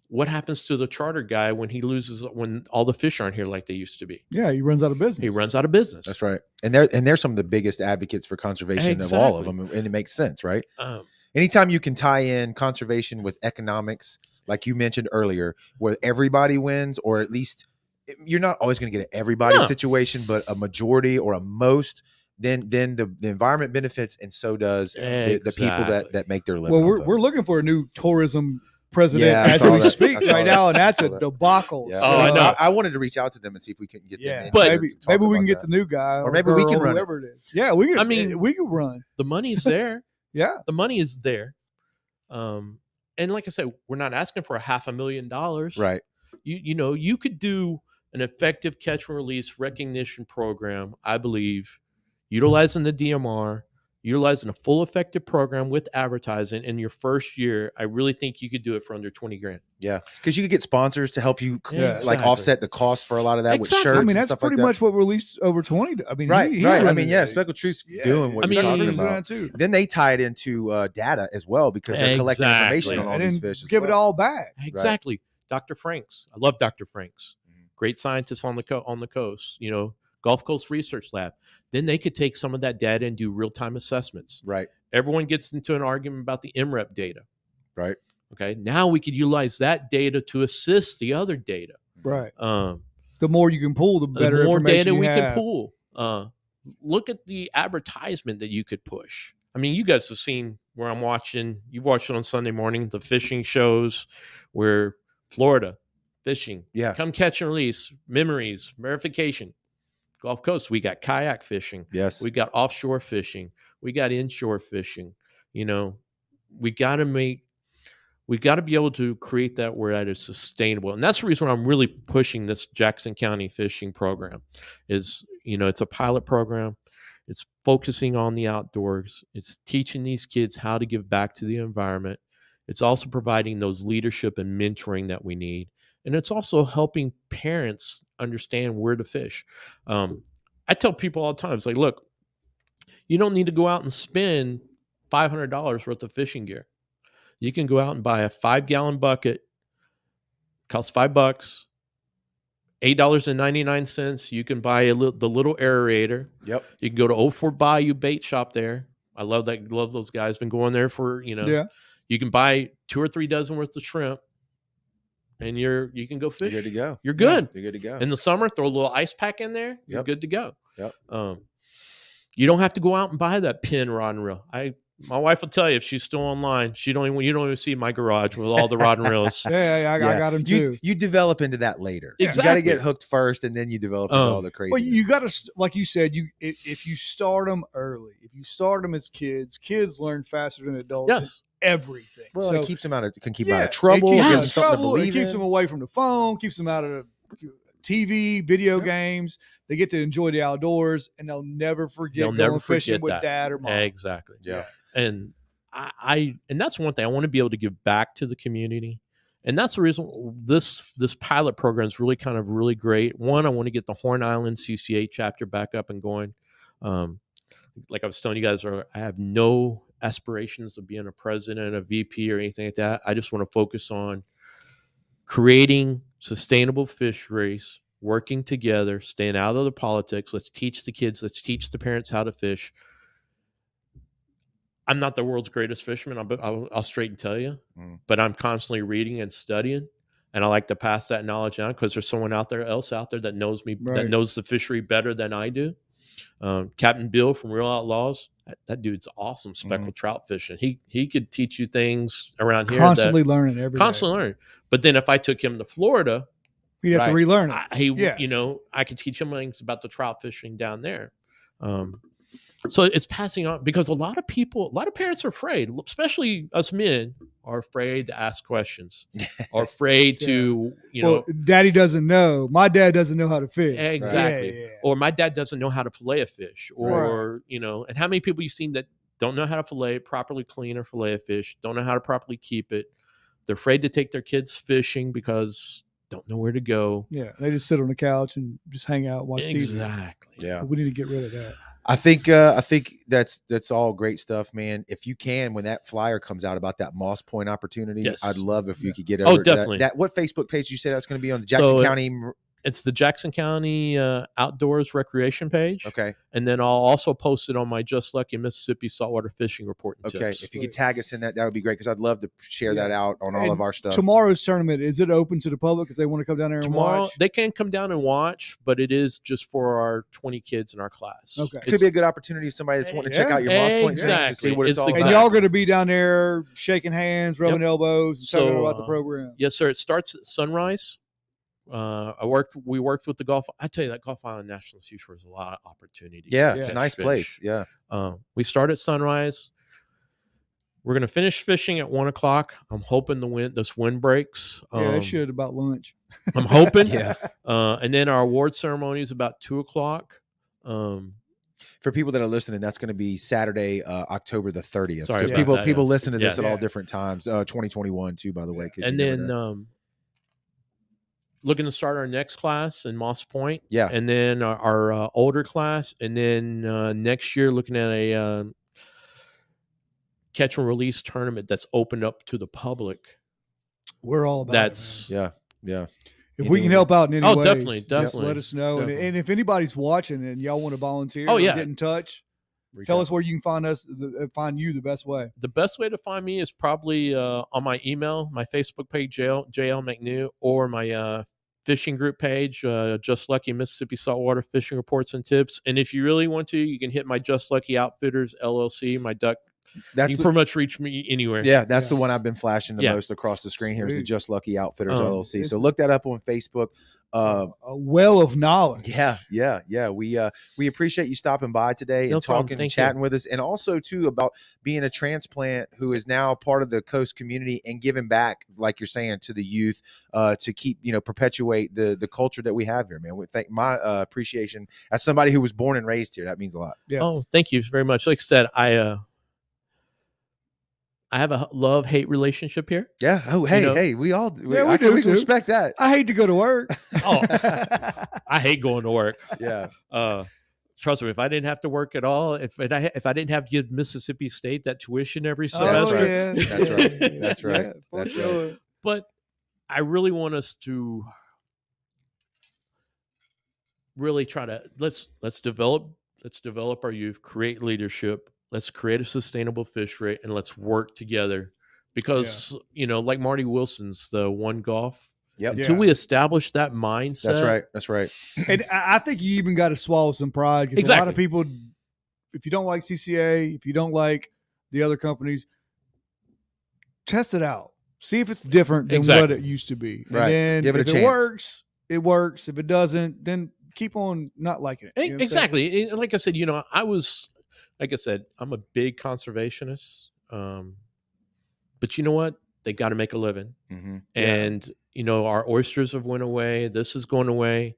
what happens to the charter guy when all the fish aren't here like they used to be? Yeah, he runs out of business. He runs out of business. That's right. And they're some of the biggest advocates for conservation of all of them. And it makes sense, right? Anytime you can tie in conservation with economics, like you mentioned earlier, where everybody wins, or at least you're not always going to get an everybody situation, but a majority or a most, then the environment benefits, and so does the people that make their living. Well, we're looking for a new tourism president as we speak right now, and that's a debacle. Yeah. Oh, I know. I wanted to reach out to them and see if we couldn't get them in. But maybe we can get the new guy, or maybe we can run whoever it is. Yeah, we can. I mean, we can run. The money's there. Yeah, the money is there. And like I said, we're not asking for $500,000. Right. You could do an effective catch and release recognition program, I believe, utilizing the DMR, utilizing a full effective program with advertising in your first year. I really think you could do it for under $20,000. Yeah, because you could get sponsors to help you offset the cost for a lot of that with shirts. I mean, that's pretty much what released over 20. I mean, right. I mean, Speckled Truth's doing what you're talking about. Too. Then they tie it into data as well, because they're collecting information on all these fish. Give it all back. Exactly. Right. Dr. Franks. I love Dr. Franks. Great scientist on the coast. Gulf Coast Research Lab. Then they could take some of that data and do real-time assessments. Right. Everyone gets into an argument about the MREP data. Right. Okay. Now we could utilize that data to assist the other data. Right. The more you can pull, the better. The more data we have. can pull. Look at the advertisement that you could push. I mean, you guys have seen where I'm watching. You've watched it on Sunday morning, the fishing shows where Florida fishing. Yeah. Come catch and release, memories, verification. Gulf Coast, we got kayak fishing. Yes. We got offshore fishing. We got inshore fishing. We got to be able to create that where that is sustainable. And that's the reason why I'm really pushing this Jackson County fishing program is, it's a pilot program. It's focusing on the outdoors. It's teaching these kids how to give back to the environment. It's also providing those leadership and mentoring that we need. And it's also helping parents understand where to fish. I tell people all the time, it's like, look, you don't need to go out and spend $500 worth of fishing gear. You can go out and buy a 5-gallon bucket, costs $5, $8.99. You can buy the little aerator. Yep. You can go to 04 Bayou Bait Shop there. I love those guys. Been going there for, Yeah. You can buy 2 or 3 dozen worth of shrimp. And you can go fish. You're good to go. You're good. You're good to go. In the summer, throw a little ice pack in there. You're Yep. good to go. Yep. You don't have to go out and buy that pin rod and reel. I My wife will tell you if she's still online. You don't even see my garage with all the rod and reels. I got them too. You develop into that later. Yeah. You got to get hooked first, and then you develop into all the crazy. Well, you got to, like you said, if you start them early, if you start them as kids learn faster than adults. Yes. Everything. Well, so, it keeps them out of trouble. It Gives them keeps something to believe it keeps in. them away from the phone. Keeps them out of TV, video games. They get to enjoy the outdoors, and they'll never forget going fishing with dad or mom. Exactly. Yeah. And and that's one thing I want to be able to give back to the community. And that's the reason this pilot program is really great. One, I want to get the Horn Island CCA chapter back up and going. Like I was telling you guys, I have no aspirations of being a president, a VP, or anything like that. I just want to focus on creating sustainable fisheries, working together, staying out of the politics. Let's teach the kids, let's teach the parents how to fish. I'm not the world's greatest fisherman. I'll straight and tell you, but I'm constantly reading and studying, and I like to pass that knowledge on because there's someone else out there that knows me, that knows the fishery better than I do. Captain Bill from Real Outlaws, that dude's awesome speckled trout fishing. He could teach you things around here. Constantly learning every day. Constantly learning. But then if I took him to Florida, he'd have to relearn it. I could teach him things about the trout fishing down there. So it's passing on because a lot of parents are afraid, especially us men, are afraid to ask questions, are afraid to, daddy doesn't know. My dad doesn't know how to fish. Exactly. Yeah. Or my dad doesn't know how to fillet a fish, or, and how many people you've seen that don't know how to properly clean or fillet a fish, don't know how to properly keep it. They're afraid to take their kids fishing because don't know where to go. Yeah. They just sit on the couch and just hang out and watch TV. Exactly. Yeah. But we need to get rid of that. I think that's all great stuff, man. If you can, when that flyer comes out about that Moss Point opportunity, I'd love if we could get over definitely. That what Facebook page you said that's going to be on the Jackson County? It's the Jackson County Outdoors Recreation page. Okay. And then I'll also post it on my Just Lucky Mississippi Saltwater Fishing Report and tips. If you could tag us in that would be great because I'd love to share that out on all of our stuff. Tomorrow's tournament, is it open to the public if they want to come down there and watch? They can come down and watch, but it is just for our 20 kids in our class. Okay. It could be a good opportunity for somebody that's wanting to check out your Moss Point to see what it's all about. And y'all going to be down there shaking hands, rubbing elbows, and talking about the program. Yes, sir. It starts at sunrise. We worked with the Gulf. I tell you that Gulf Island National Seashore is a lot of opportunities. Yeah, it's a nice place. Yeah. We start at sunrise. We're gonna finish fishing at 1:00. I'm hoping this wind breaks. It should about lunch. I'm hoping. Yeah. And then our award ceremony is about 2:00. For people that are listening, that's going to be Saturday, October the 30th. Sorry, because people listen to this at all different times. 2021 too, by the way. And then looking to start our next class in Moss Point. Yeah. And then our older class. And then next year, looking at a catch and release tournament that's opened up to the public. We're all about it. Yeah. If we can help out in any way, definitely. Just let us know. And if anybody's watching and y'all want to volunteer, get in touch. Tell us where you can find us, find you the best way. The best way to find me is probably on my email, my Facebook page, JL McNew, or my fishing group page, Just Lucky Mississippi Saltwater Fishing Reports and Tips. And if you really want to, you can hit my Just Lucky Outfitters LLC, my duck. You can pretty much reach me anywhere. Yeah, that's the one I've been flashing the most across the screen here is the Just Lucky Outfitters LLC. So look that up on Facebook. A well of knowledge. Yeah. We appreciate you stopping by today and talking and chatting with us, and also too about being a transplant who is now part of the Coast community and giving back, like you're saying, to the youth to keep perpetuate the culture that we have here, man. We thank my appreciation as somebody who was born and raised here. That means a lot. Yeah. Oh, thank you very much. Like I said, I have a love-hate relationship here. Yeah. Oh, hey, we all we respect that. I hate to go to work. I hate going to work. Yeah. Trust me, if I didn't have to work at all, if I didn't have to give Mississippi State that tuition every semester. That's right. That's right. But I really want us to really try to let's develop our youth, create leadership. Let's create a sustainable fishery and let's work together because, like Marty Wilson's, the One Golf. Yep. Until we establish that mindset. That's right. And I think you even got to swallow some pride because a lot of people, if you don't like CCA, if you don't like the other companies. Test it out. See if it's different than Exactly. what it used to be. And Right. then Give it a if it chance. works, it works. If it doesn't, then keep on not liking it. You know what I'm saying? Exactly. Like I said, like I said, I'm a big conservationist. But you know what? They got to make a living. Mm-hmm. And, our oysters have went away. This is going away.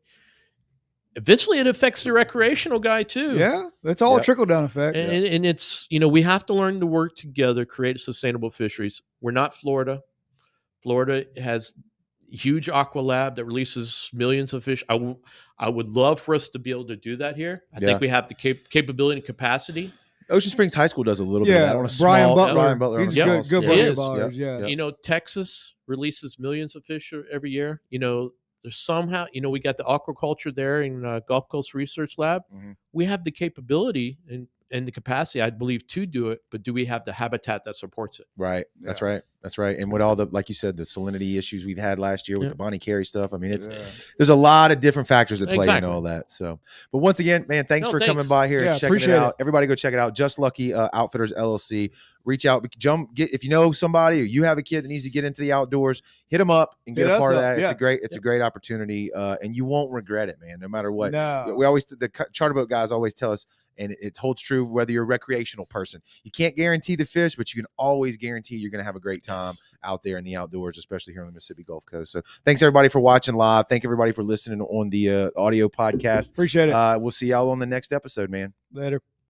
Eventually it affects the recreational guy too. Yeah, that's all a trickle down effect. And it's, we have to learn to work together, create sustainable fisheries. We're not Florida. Florida has huge aqua lab that releases millions of fish. I would love for us to be able to do that here. I think we have the capability and capacity. Ocean Springs High School does a little bit of that on a Brian small. Butler. Brian Butler. He's on a a small good scale. buddy He of ours. is. Yeah. Texas releases millions of fish every year. There's somehow, we got the aquaculture there in Gulf Coast Research Lab. Mm-hmm. We have the capability and the capacity, I believe, to do it, but do we have the habitat that supports it? Right. That's right. That's right. And with all the, like you said, the salinity issues we've had last year with the Bonnie Carey stuff. I mean, there's a lot of different factors that play into all that. So, but once again, man, thanks for coming by here and checking it out. Everybody go check it out. Just Lucky Outfitters LLC. Reach out, if you know somebody or you have a kid that needs to get into the outdoors, hit them up and get a part of that. It's a great opportunity. And you won't regret it, man, no matter what. No. We always, the charter boat guys always tell us, and it holds true whether you're a recreational person. You can't guarantee the fish, but you can always guarantee you're going to have a great time out there in the outdoors, especially here on the Mississippi Gulf Coast. So thanks everybody for watching live. Thank everybody for listening on the audio podcast. Appreciate it. We'll see y'all on the next episode, man. Later.